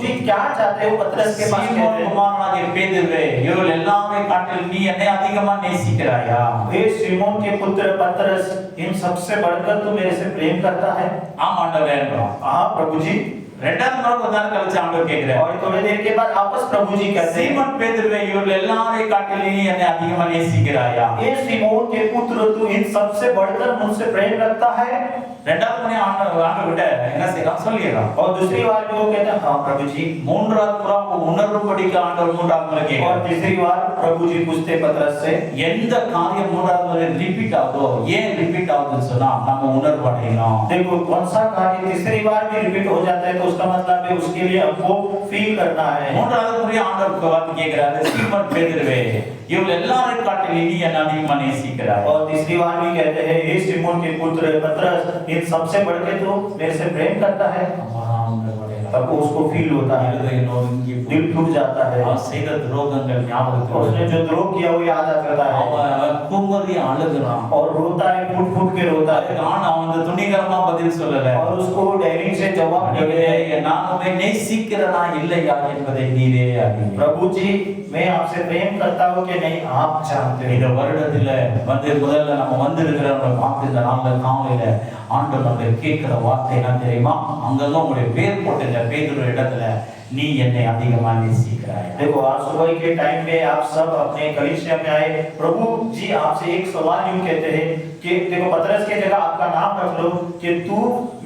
जी क्या चाहते हैं वो पतरस के पास சீமோன் कहते हैं, குமாரனாகிய பேதுருவே, இவர்கள் எல்லாமே காட்டிலும் நீ என்னை அதிகமா நேசிக்கிறாயா? हे सिमोन के पुत्र पतरस, इन सबसे बढ़कर तू मेरे से प्रेम करता है? ஆமா ஆண்டவரே என்றான். हाँ प्रभु जी। ரெண்டாவது முறை கொஞ்ச நேரம் கழிச்சு ஆண்டவர் கேட்கிறார், और थोड़ी देर के बाद वापस प्रभु जी कहते हैं, சீமோன் பேதுருவே, இவர்கள் எல்லாரையும் காட்டிலும் நீ என்னை அதிகமா நேசிக்கிறாயா? ये सिमोन के पुत्र तू इन सबसे बढ़कर मुझसे प्रेम रखता है? ரெண்டாவது முறை ஆண்டவர் கிட்ட என்ன செய்யலாம் சொல்லிடுறான். और दूसरी बार भी वो कहते हैं, हाँ प्रभु जी। மூன்றாவது முறை உணர்வுபடிக்கு ஆண்டவர் மூன்றாவது முறை और கேட்கிறார். तीसरी बार प्रभु जी पूछते पतरस से, எந்த காரியம் மூன்றாவது முறை ரிப்பீட் ஆகுதோ, ஏன் ரிப்பீட் ஆகுதுன்னு சொன்னா நம்ம உணர்வு அடையணும். देखो कौन सा कार्य तीसरी बार भी रिपीट हो जाता है तो उसका मतलब है उसके लिए हमको फील करना है। மூன்றாவது முறை ஆண்டவர் வார்த்தை கேட்கிறாரு, சீமோன் பேதுருவே, இவர்கள் எல்லாரையும் காட்டிலும் நீ என்னை அதிகமா நேசிக்கிறாய். और तीसरी बार भी कहते हैं, हे सिमोन के पुत्र पतरस, इन सबसे बढ़ के तू मेरे से प्रेम करता है? तब उसको फील होता है, दिल टूट जाता है, அவன் செய்த துரோகங்கள் ஞாபகத்துக்கு उसने जो द्रोह किया वो याद आ जाता है அவன் குமரி அழுகுறான். और रोता है, फूट फूट के रोता है ஆனா அவன் வந்து துணிகரமா பதில் சொல்லல. और उसको डायरी से जवाब दे रहे हैं, நான் உம்மை நேசிக்கிறனா இல்லையா என்பதை நீரே அறிவீர். प्रभु जी मैं आपसे प्रेम करता हूँ कि नहीं आप जानते இந்த हो। வருடத்துல வந்து முதல்ல நம்ம வந்திருக்கிறவங்க பார்த்து இந்த நாள்ல காலையில ஆண்டவர் நம்ம கேட்கிற வார்த்தை என்ன தெரியுமா? அங்கங்க உங்களுடைய பேர் போட்டுங்க பேதுரு இடத்துல, நீ என்னை அதிகமா நேசிக்கிறாய். देखो आज सुबह के टाइम में आप सब अपने कलीसिया में आए, प्रभु जी आपसे एक सवाल यूं कहते हैं कि देखो पतरस की जगह आपका नाम रख लो कि तू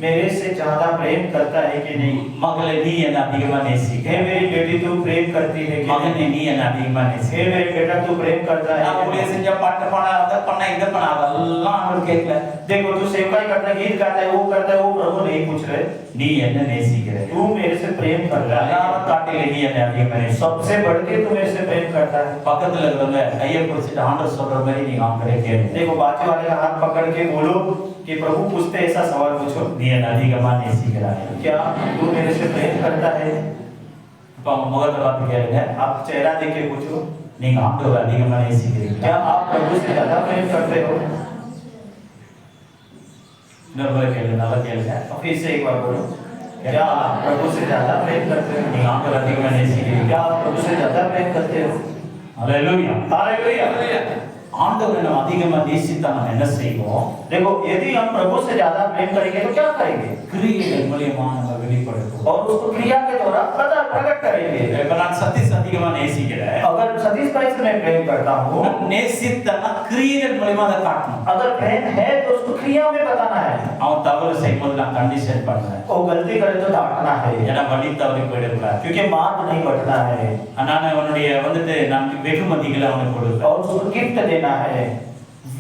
मेरे से ज्यादा प्रेम करता है कि नहीं? மகளே நீ என்னை அதிகமா हे நேசிக்கிறாய். मेरी बेटी तू प्रेम करती है कि மகனே नहीं? நீ என்னை அதிகமா हे நேசிக்கிறாய். मेरे बेटा तू प्रेम करता है நான் कि ஊழிய नहीं? செஞ்ச பாட்டு பாட அதை பண்ண இதை பண்ண அதெல்லாம் ஆண்டவர் கேட்கல. देखो तू सेवकाई करता है, गीत गाता है, वो करता है, वो प्रभु नहीं पूछ रहे, நீ என்ன நேசிக்கிறாய்? तू मेरे से प्रेम करता है, எல்லாரும் காட்டில நீ என்னை அதிகமா நேசிக்கிறாய். सबसे बढ़ के तू मेरे से प्रेम करता है। பக்கத்துல இருக்கிறவங்க கையை பிடிச்சிட்டு ஆண்டவர் சொல்ற மாதிரி நீங்க ஆண்டவரே கேளுங்க. देखो बाजू वाले का हाथ पकड़ के बोलो कि प्रभु पूछते ऐसा सवाल पूछो, நீ என்னை அதிகமா நேசிக்கிறாய். क्या तू मेरे से प्रेम करता है? இப்ப அவங்க முகத்தை பார்த்து கேளுங்க, आप चेहरा देख के पूछो, நீங்க ஆண்டவரை அதிகமா நேசிக்கிறீங்களா? क्या आप प्रभु से ज्यादा प्रेम करते हो? இன்னொரு முறை கேளுங்க, நல்லா கேளுங்க. फिर से एक बार बोलो, क्या आप प्रभु से ज्यादा प्रेम करते हो? நீங்க ஆண்டவரை அதிகமா நேசிக்கிறீங்களா? क्या आप प्रभु से ज्यादा प्रेम करते हो? அல்லேலூயா. हालेलुया। ஆண்டவரை நம்ம அதிகமா நேசித்தா நம்ம என்ன செய்வோம்? देखो यदि हम प्रभु से ज्यादा प्रेम करेंगे तो क्या करेंगे? கிரியைகள் மூலமா நம்ம வெளிப்படுத்துவோம். और उसको क्रिया के द्वारा प्रकट करेंगे। இப்ப நான் சதீஷ் அதிகமா நேசிக்கிறேன். अगर सतीश भाई से मैं प्रेम करता हूँ, நேசித்தனா கிரியைகள் மூலமா அதை காட்டணும். अगर प्रेम है तो उसको क्रिया में बताना है। அவன் தவறு செய்யும்போது நான் கண்டிஷன் பண்றேன். वो गलती करे तो डांटना है, ஏன்னா வழி தவறி போயிடக்கூடாது. क्योंकि मार्ग नहीं बढ़ना है, நான் அவனுடைய வந்துட்டு நான் வெகுமதிகளை அவனுக்கு கொடுப்பேன். और उसको गिफ्ट देना है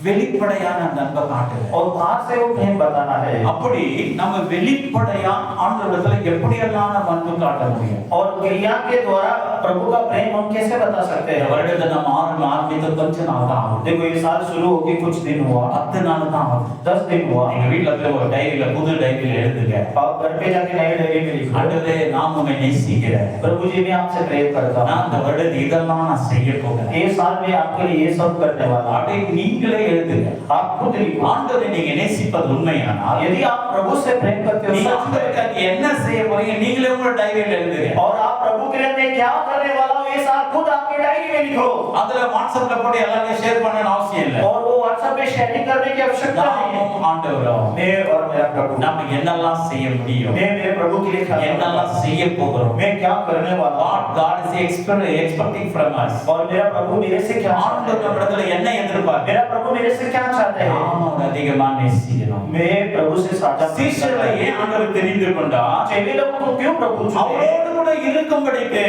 வெளிப்படையான அந்த அன்பை காட்டுவேன். और बाहर से वो प्रेम बताना है। அப்படி நம்ம வெளிப்படையா ஆண்டவரிடத்துல எப்படியெல்லாம் நம்ம அன்பு காட்ட முடியும்? और क्रिया के द्वारा प्रभु का प्रेम हम कैसे बता सकते இந்த हैं? வருடத்தை நம்ம ஆரம்பித்த கொஞ்ச நாள் தான் ஆகும். देखो ये साल शुरू होके कुछ दिन हुआ, 10 நாள் தான் ஆகும். 10 दिन हुआ, நீங்க வீட்ல போய் ஒரு டைரியில புது டைரியில எழுதுங்க, और घर पे जाके नए डायरी में लिखो, ஆண்டவரே நான் உம்மை நேசிக்கிறேன். प्रभु जी मैं आपसे प्रेम करता நான் हूँ, இந்த வருடத்தை இதெல்லாம் நான் செய்ய போகிறேன். ये साल में आपके लिए ये सब करने वाला हूँ। அப்படி நீங்களே எழுதுங்க. आप खुद लिखो। ஆண்டவரை நீங்க நேசிப்பது உண்மையானால் यदि आप प्रभु से प्रेम करते हो நீங்க सच में, ஆண்டவருக்காக என்ன செய்ய போறீங்க நீங்களே உங்க டைரியில எழுதுங்க. और आप प्रभु के लिए मैं क्या करने वाला हूँ ये साल खुद आपके डायरी में लिखो। அதுல வாட்ஸ்அப்ல போட்டு எல்லாத்தையும் ஷேர் பண்ணணும்னு அவசியம் இல்லை. और वो व्हाट्सएप पे शेयरिंग करने की आवश्यकता नहीं है। நாமும் ஆண்டவரும் मैं और मेरा प्रभु, நம்ம என்னெல்லாம் செய்ய முடியும், मैं मेरे प्रभु के लिए क्या என்னெல்லாம் செய்ய போகிறோம், मैं क्या करने वाला हूँ, what God is expecting from us. और मेरा प्रभु मेरे से क्या चाहता ஆண்டவர் है, நம்மிடத்துல என்ன எதிர்பார்க்கிறார்? मेरा प्रभु मेरे से क्या चाहते हैं। நாம அவரை அதிகமா நேசிக்கணும். मैं प्रभु से साझा சீஷர்களை ஏன் ஆண்டவர் தெரிந்து கொண்டா? चेले लोगों को क्यों प्रभु चुने? அவரோடு கூட இருக்கும்படிக்கு,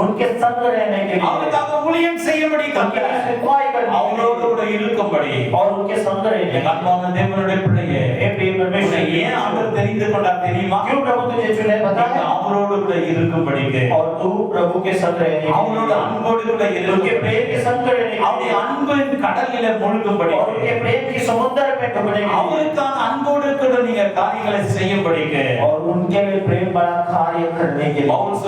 उनके संग रहने के लिए, அவருக்காக ஊழியம் செய்யும்படிக்கு, उनके लिए सेवा करने के அவரோடு लिए, கூட இருக்கும்படி और उनके संग रहने அன்பான தேவனுடைய பிள்ளையே हे प्रिय परमेश्वर ஏன் ஆண்டவர் தெரிந்து கொண்டார் தெரியுமா? क्यों प्रभु तुझे चुने पता है அவரோடு கூட இருக்கும்படிக்கு और तू प्रभु के संग रहने அவரோட அன்போடு கூட उनके இருக்கும்படி प्रेम के संग रहने அவருடைய அன்பின் கடலில மூழ்கும்படி और उनके प्रेम की समुद्र में डूबने के அவருக்கான அன்போடு கூட நீங்க காரியங்களை செய்யும்படிக்கு और उनके लिए प्रेम बड़ा कार्य करने के लिए பவுல்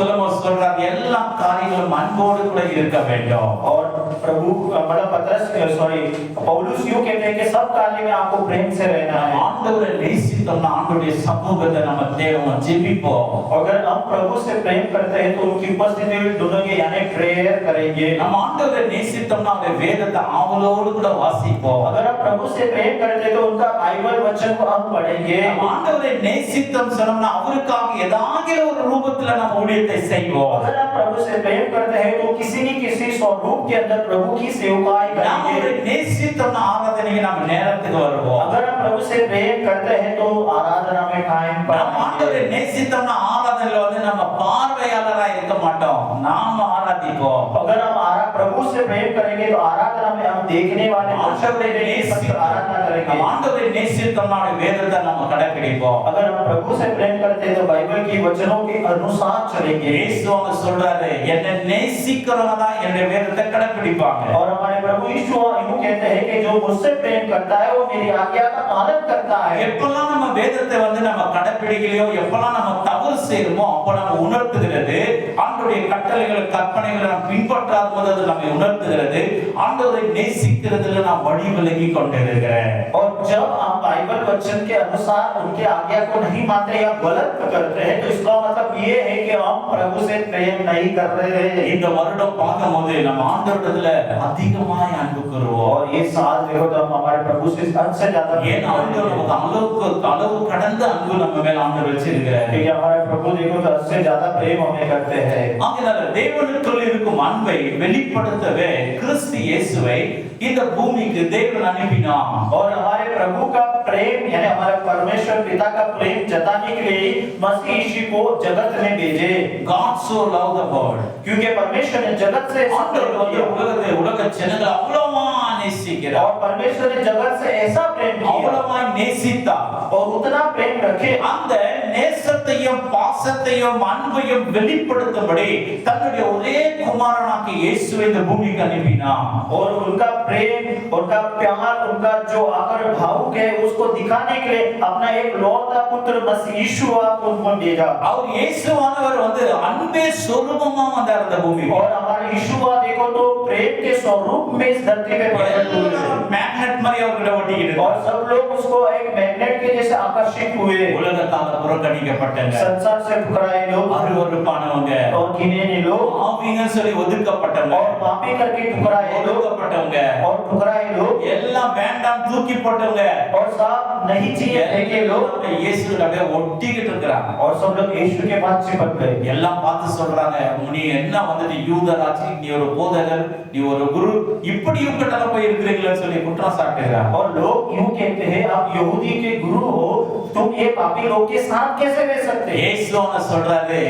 சொல்றார் எல்லா காரியங்களும் அன்போடு கூட இருக்க வேண்டும். और प्रभु मतलब पतरस सॉरी पौलुस यूं कहते हैं कि सब कार्य में आपको प्रेम से रहना है ஆண்டவரை நேசித்தோம்னா ஆண்டவருடைய சமூகத்தை நம்ம தேவம் ஜெபிப்போம். अगर हम प्रभु से प्रेम करते हैं तो उनकी उपस्थिति में ढूंढेंगे यानी प्रेयर करेंगे நம்ம ஆண்டவரை நேசித்தோம்னா அவருடைய வேதத்தை ஆவலோடு கூட வாசிப்போம். अगर हम प्रभु से प्रेम करते हैं तो उनका बाइबल वचन को हम पढ़ेंगे நம்ம ஆண்டவரை நேசித்தோம் சொன்னோம்னா அவருக்காக ஏதாவது ஒரு ரூபத்துல நம்ம ஊழியத்தை செய்வோம். अगर हम प्रभु से प्रेम करते हैं तो किसी न किसी स्वरूप के अंदर प्रभु की सेवकाई நாம करेंगे அவரை நேசித்தோம்னா ஆராதனைக்கு நம்ம நேரத்துக்கு வருவோம். अगर हम प्रभु से प्रेम करते हैं तो आराधना में टाइम पर நம்ம ஆண்டவரை நேசித்தோம்னா ஆராதனையில வந்து நம்ம பார்வையாளரா இருக்க மாட்டோம், நாம ஆராதிப்போம். अगर हम प्रभु से प्रेम करेंगे तो आराधना में हम देखने वाले आराधना करेंगे நம்ம ஆண்டவரை நேசித்தோம்னா வேதத்தை நம்ம கடைபிடிப்போம். अगर हम प्रभु से प्रेम करते हैं तो बाइबल की वचनों के अनुसार चलेंगे இயேசு அவங்க சொல்றாரு என்னை நேசிக்கிறவங்க தான் என்னுடைய வேதத்தை கடைபிடிப்பாங்க. और हमारे प्रभु यीशु यूं कहते हैं कि जो मुझसे प्रेम करता है वो मेरी आज्ञा का पालन करता है எப்பெல்லாம் நம்ம வேதத்தை வந்து நம்ம கடைபிடிக்கலையோ எப்பெல்லாம் நம்ம தவறு செய்யறோமோ அப்ப நம்ம உணர்த்துகிறது ஆண்டவருடைய கட்டளைகளை கற்பனைகளை நாம் பின்பற்றாத போது அது நம்மை உணர்த்துகிறது ஆண்டவரை நேசிக்கிறதுல நாம் வழி விலகி கொண்டிருக்கிறேன். और जब हम बाइबल वचन के अनुसार उनके आज्ञा को नहीं मानते या गलत करते हैं तो इसका मतलब ये है कि हम प्रभु से प्रेम नहीं कर रहे हैं இந்த வருடம் பார்க்கும்போது நம்ம ஆண்டவரிடத்துல அதிகமாய் அன்பு கூறுவோம். और ये साल देखो तो हम हमारे प्रभु से हद से ज्यादा ஏன் ஆண்டவர் நமக்கு அளவு கடந்த அன்பு நம்ம மேல ஆண்டவர் வச்சிருக்கிறார். क्योंकि हमारे प्रभु देखो तो हद से ज्यादा प्रेम हमें करते हैं ஆகையால தேவனுக்குள் இருக்கும் அன்பை வெளிப்படுத்தவே கிறிஸ்து இயேசுவை இந்த பூமிக்கு தேவன் அனுப்பினார். और हमारे प्रभु का प्रेम यानी हमारे परमेश्वर पिता का प्रेम जताने के लिए मसीह यीशु को जगत में भेजे God so loved the world. क्योंकि परमेश्वर ने जगत से ஆண்டவர் வந்து உலக ஜனங்களை அவ்வளவா நேசிக்கிறார். और परमेश्वर ने जगत से ऐसा प्रेम किया அவ்வளவாய் நேசித்தார். और उतना प्रेम रखे அந்த நேசத்தையும் பாசத்தையும் அன்பையும் வெளிப்படுத்தும்படி தன்னுடைய ஒரே குமாரனாகிய இயேசுவை இந்த பூமிக்கு அனுப்பினார். और उनका प्रेम उनका प्यार उनका जो आकर भावुक है उसको दिखाने के लिए अपना एक लौता पुत्र मसीह यीशु को उनको भेजा அவர் இயேசுவானவர் வந்து அன்பே சொரூபமா வந்தார் இந்த பூமிக்கு. और हमारे यीशु देखो तो प्रेम के स्वरूप में इस धरती पे प्रकट हुए மேக்னெட் மாதிரி அவர்கிட்ட ஒட்டிக்கிட்டு और सब लोग उसको एक मैग्नेट के जैसे आकर्षित हुए உலகத்தால புறக்கணிக்கப்பட்டங்க, संसार से ठुकराए लोग அருவருப்பானவங்க, और गिने लोग ஆவிங்க சொல்லி ஒதுக்கப்பட்டவங்க, और पापी करके ठुकराए लोग ஒதுக்கப்பட்டவங்க, और ठुकराए लोग எல்லாம் வேண்டாம் தூக்கி போட்டவங்க और सब नहीं चाहिए फेंके लोग இயேசுல அப்படியே ஒட்டிக்கிட்டு இருக்கிறாங்க. और सब लोग यीशु के पास चिपक गए எல்லாம் பார்த்து சொல்றாங்க நீ என்ன வந்து யூதராஜி, நீ ஒரு போதகர், நீ ஒரு குரு, இப்படி உங்ககிட்ட போய் இருக்கிறீங்களா சொல்லி குற்றம் சாட்டுகிறாங்க. और लोग यूं कहते हैं आप यहूदी के गुरु हो तुम ये पापी लोग के साथ कैसे रह सकते हैं இயேசுவன சொல்றாரு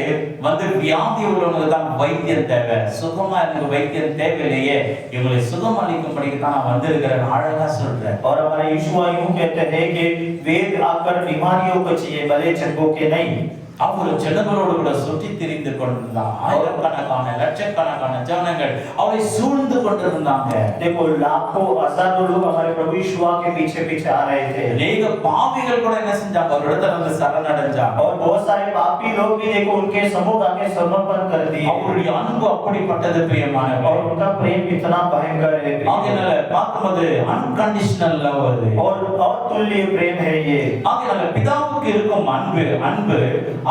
வந்து வியாதி உள்ளவனுக்கு தான் வைத்தியம் தேவை, சுகமா எனக்கு வைத்தியம் தேவையில்லையே, இவங்களை சுகமளிக்கும்படிக்கு தான் நான் வந்திருக்கிறேன் அழகா சொல்றேன். और हमारे यीशु यूं कहते हैं कि वेद आकर बीमारियों को चाहिए भले चंगों के नहीं அவர் ஜனங்களோடு கூட சுற்றி திரிந்து கொண்டிருந்தார். ஆயிரக்கணக்கான லட்சக்கணக்கான ஜனங்கள் அவரை சூழ்ந்து கொண்டிருந்தாங்க. देखो लाखों हजारों लोग हमारे प्रभु यीशु के पीछे पीछे आ रहे थे அநேக பாவிகள் கூட என்ன செஞ்சாங்க, அவரிடத்துல வந்து சரணடைஞ்சாங்க. और बहुत सारे पापी लोग भी देखो उनके समूह आगे समर्पण कर दिए அவருடைய அன்பு அப்படிப்பட்டது और பிரியமானவர்களே. उनका प्रेम इतना भयंकर है ஆகையால பார்க்கும்போது அன்கண்டிஷனல் லவ் அது. और अतुल्य प्रेम है ये ஆகையால பிதாவுக்கு இருக்கும் அன்பு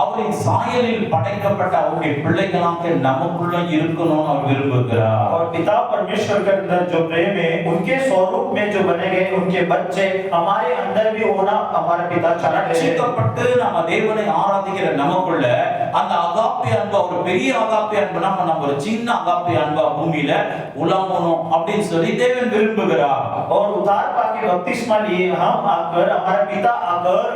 அவரின் சாயலில் படைக்கப்பட்ட அவருடைய பிள்ளைகளாக நமக்குள்ள இருக்கணும்னு அவர் விரும்புகிறார். और पिता परमेश्वर के अंदर जो प्रेम है उनके स्वरूप में जो बने गए उनके बच्चे हमारे अंदर भी होना हमारे पिता चाहते हैं ரட்சிக்கப்பட்டு நம்ம தேவனை ஆராதிக்கிற நமக்குள்ள அந்த அகாப்பே அன்பு, ஒரு பெரிய அகாப்பே அன்பு, நம்ம ஒரு சின்ன அகாப்பே அன்பா பூமியில உலாமணும் அப்படின்னு சொல்லி தேவன் விரும்புகிறார். और उद्धार पाके बपतिस्मा लिए हम आकर हमारे पिता आकर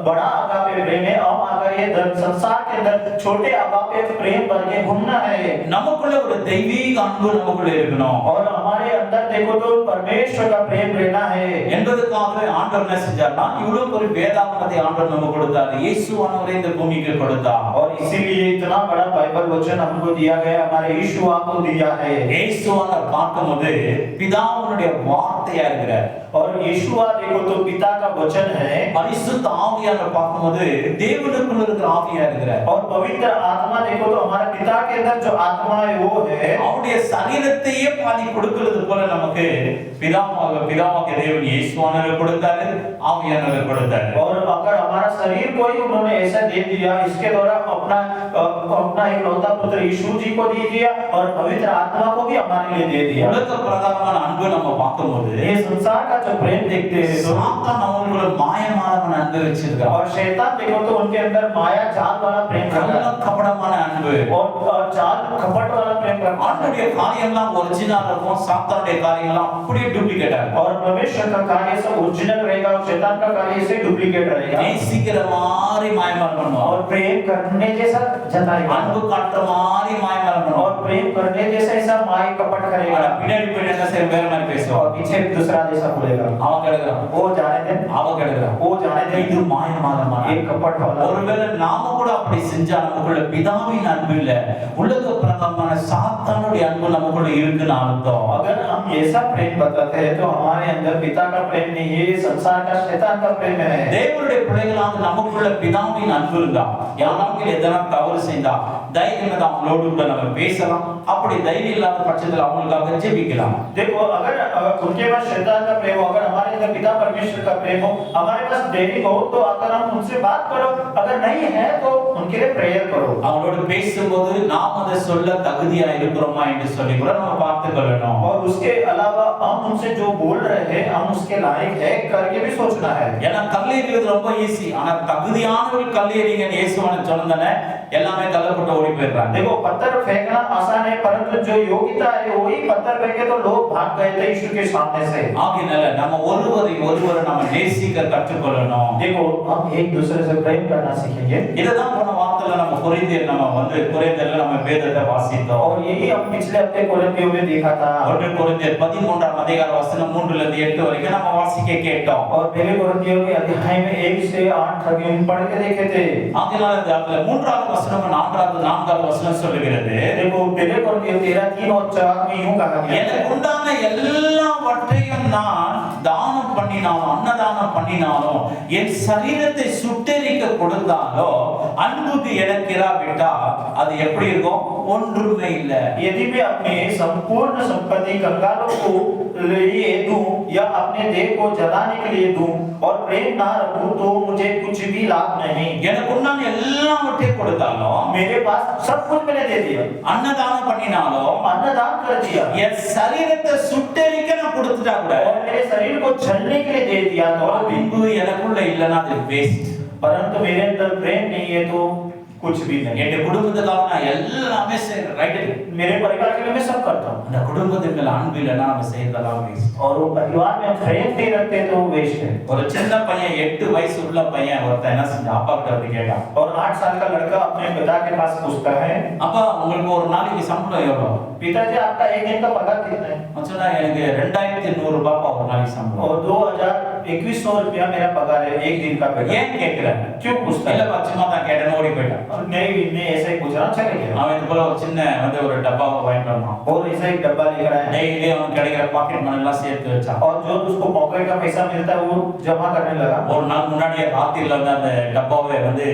बड़ा अगापे प्रेम है हम आकर ये संसार के अंदर छोटे अगापे प्रेम भर के घूमना है நமக்குள்ள ஒரு தெய்வீக அன்பு நமக்குள்ள இருக்கணும். और हमारे अंदर देखो तो परमेश्वर का प्रेम रहना है என்பதற்காகவே ஆண்டவர் என்ன செஞ்சார்னா இவ்வளவு ஒரு வேதாகமத்தை ஆண்டவர் நமக்கு கொடுத்தார். இயேசுவானவரே இந்த பூமிக்கு கொடுத்தார். और इसीलिए इतना बड़ा बाइबल वचन हमको दिया गया, हमारे यीशु को दिया है। இயேசுவானவர் பார்க்கும்போது பிதாவுடைய வார்த்தையா இருக்கிறார். और यीशुआ देखो तो पिता का वचन है। பரிசுத்த ஆவியானவர் பார்க்கும்போது தேவனுக்குள்ள இருக்கிற ஆவியா இருக்கிறார். और पवित्र आत्मा देखो तो हमारे पिता के अंदर जो आत्मा है वो है। அவருடைய சரீரத்தையே பாதி கொடுக்கிறது போல நமக்கு பிதாவாகிய தேவன் இயேசுவானவர் கொடுத்தாரு, ஆவியானவர் கொடுத்தாரு. और अगर हमारा शरीर को ही उन्होंने ऐसा दे दिया, इसके द्वारा अपना इकलौता पुत्र यीशु जी को दे दिया और पवित्र आत्मा को भी हमारे लिए दे दिया। உலக பிரகாரமான அன்பு நம்ம பார்க்கும்போது ये संसार का जो प्रेम देखते हैं तो சாத்தான் அவங்களோட மாயமான அன்பு வச்சிருக்கான். और शैतान देखो तो उनके अंदर माया जाल वाला प्रेम रखा है கபடமான அன்பு और जाल कपट वाला प्रेम रखा है। ஆண்டவருடைய காரியம்லாம் ஒரிஜினல் இருக்கும், சாத்தானுடைய காரியம்லாம் அப்படியே டூப்ளிகேட் ஆகும். और परमेश्वर का कार्य सब ओरिजिनल रहेगा और शैतान का कार्य इसे डुप्लीकेट रहेगा। நேசிக்கிற மாதிரி மாயமாலம் பண்ணுவான், और प्रेम करने जैसा जताएगा, அன்பு காட்டுற மாதிரி மாயமாலம் பண்ணுவான். और प्रेम करने जैसा ऐसा माय कपट करेगा। ஆனா பின்னாடி போய் என்ன செய்ய வேற மாதிரி और பேசுவான். पीछे दूसरा जैसा बोलेगा, அவன் கெடுக்கிறான், वो जाने दे, அவன் கெடுக்கிறான். वो जाने दे, இது மாயமாலமான ये कपट वाला। ஒருவேளை நாம கூட அப்படி செஞ்சா நமக்குள்ள பிதாவின் அன்பு இல்ல, உலக பிரகாரமான சாத்தானுடைய அன்பு நமக்குள்ள இருக்குன்னு அர்த்தம். अगर हम ऐसा प्रेम बताते हैं तो हमारे अंदर पिता का प्रेम नहीं है, ये संसार का शैतान का प्रेम है। தேவனுடைய பிள்ளைகளாக நமக்குள்ள பிதாவின் அன்பு இருந்தா, யாராவது எதனா தவறு செய்தா தைரியமா அவங்களோடு கூட நம்ம பேசலாம். அப்படி தைரியம் இல்லாத பட்சத்தில் அவங்களுக்காக ஜெபிக்கலாம். देखो अगर उनके पास शैतान का प्रेम हो, अगर हमारे अंदर पिता परमेश्वर का प्रेम हो, हमारे पास धैर्य हो तो अगर हम उनसे बात करो, अगर नहीं है तो उनके लिए प्रेयर करो। அவங்களோடு பேசும்போது நாம் அதை சொல்ல தகுதியா இருக்கிறோமா என்று சொல்லி கூட நம்ம பார்த்துக் கொள்ளணும். और उसके अलावा हम उनसे जो बोल रहे हैं हम उसके लायक है करके भी सोचना है। ஏன்னா கல்லெறிவது ரொம்ப ஈஸி, ஆனா தகுதியானவர்கள் கல்லெறிங்கன்னு இயேசுவான சொன்னதானே எல்லாமே கல்லப்பட்டு ஓடி போயிடுறாங்க. देखो पत्थर फेंकना आसान है, परंतु जो योग्यता है वही पत्थर फेंके तो लोग भाग गए थे यीशु के सामने से। ஆகையால நம்ம ஒருவரை நம்ம நேசிக்க கற்றுக்கொள்ளணும். देखो हम एक दूसरे से प्रेम करना सीखेंगे। இதுதான் போன வாரத்துல நம்ம குறைந்தர்ல நம்ம வேதத்தை வாசித்தோம். और यही हम पिछले हफ्ते कोरिन्थियों में देखा था। ஒன்று கொரிந்தியர் 13ஆம் அதிகார வசனம் 3 ல இருந்து 8 வரைக்கும் நம்ம வாசிக்க கேட்டோம். और पहले कोरिन्थियों के अध्याय में 1 से 8 तक हम पढ़ के देखे थे। ஆகையால இந்த 3வது வசனம் 4வது வசனம் சொல்லுகிறது, देखो पहले कोरिन्थियों 13 3 और 4 में यूं कहा गया है, எனக்கு உண்டான எல்லாவற்றையும் நான் தானம் பண்ணினாலும் அன்னதானம் பண்ணினாலும் என் சரீரத்தை சுட்டெரிக்க கொடுத்தாலோ அன்புக்கு எனக்கு இராவிட்டால் அது எப்படி இருக்கும்? ஒன்றுமே இல்லை. यदि मैं अपने संपूर्ण संपत्ति कंगालों को लिए दूं या अपने देह को जलाने के लिए दूं और प्रेम ना रखूं तो मुझे कुछ भी लाभ नहीं। எனக்கு உண்டான எல்லாவற்றையும் கொடுத்தாலும், मेरे पास सब कुछ मैंने दे दिया, அன்னதானம் பண்ணினாலும், अन्नदान कर दिया என் சரீரத்தை சுட்டெரிக்க நான் கொடுத்துட்டா கூட और मेरे शरीर को जलने के लिए दे दिया तो भी, அன்பு எனக்குள்ள இல்லைன்னா அது வேஸ்ட். परंतु मेरे अंदर प्रेम नहीं है तो कुछ भी नहीं। என் குடும்பத்துக்காக நான் எல்லாமே செய்றேன், ரைட்? मेरे परिवार के लिए मैं सब करता हूँ அந்த குடும்பத்தின் மேல அன்பு இல்லைன்னா நம்ம செய்யறதெல்லாம் வேஸ்ட். और वो परिवार में प्रेम नहीं रखते तो वेस्ट है। ஒரு சின்ன பையன் 8 வயசு உள்ள பையன் ஒருத்தன் என்ன செஞ்சா அப்பா கிட்ட வந்து கேட்டான், और 8 साल का लड़का अपने पिता के पास पूछता है, அப்பா உங்களுக்கு ஒரு நாளைக்கு சம்பளம் எவ்வளவு? पिताजी आपका एक दिन का पगार कितना है? அவன் சொன்னா எனக்கு 2100 ரூபாய் ஒரு நாளைக்கு சம்பளம். और 2100 रुपया मेरा पगार है एक दिन का पगार। ஏன் கேக்குறேன்? क्यों पूछता है? இல்ல சும்மா தான் கேட்டேன்னு ஓடி போயிட்டான். और नहीं मैं ऐसा ही पूछ रहा हूँ, चले गया அவன் இது போல ஒரு சின்ன ஒரு டப்பாவை வாங்கிட்டு வந்தான். और ऐसा एक डब्बा लेकर आया டெய்லி அவன் கிடைக்கிற பாக்கெட் மணி எல்லாம் சேர்த்து வச்சான். और जो उसको पॉकेट का पैसा मिलता है वो जमा करने लगा। ஒரு நாள் முன்னாடியே ராத்திரில வந்து அந்த டப்பாவை வந்து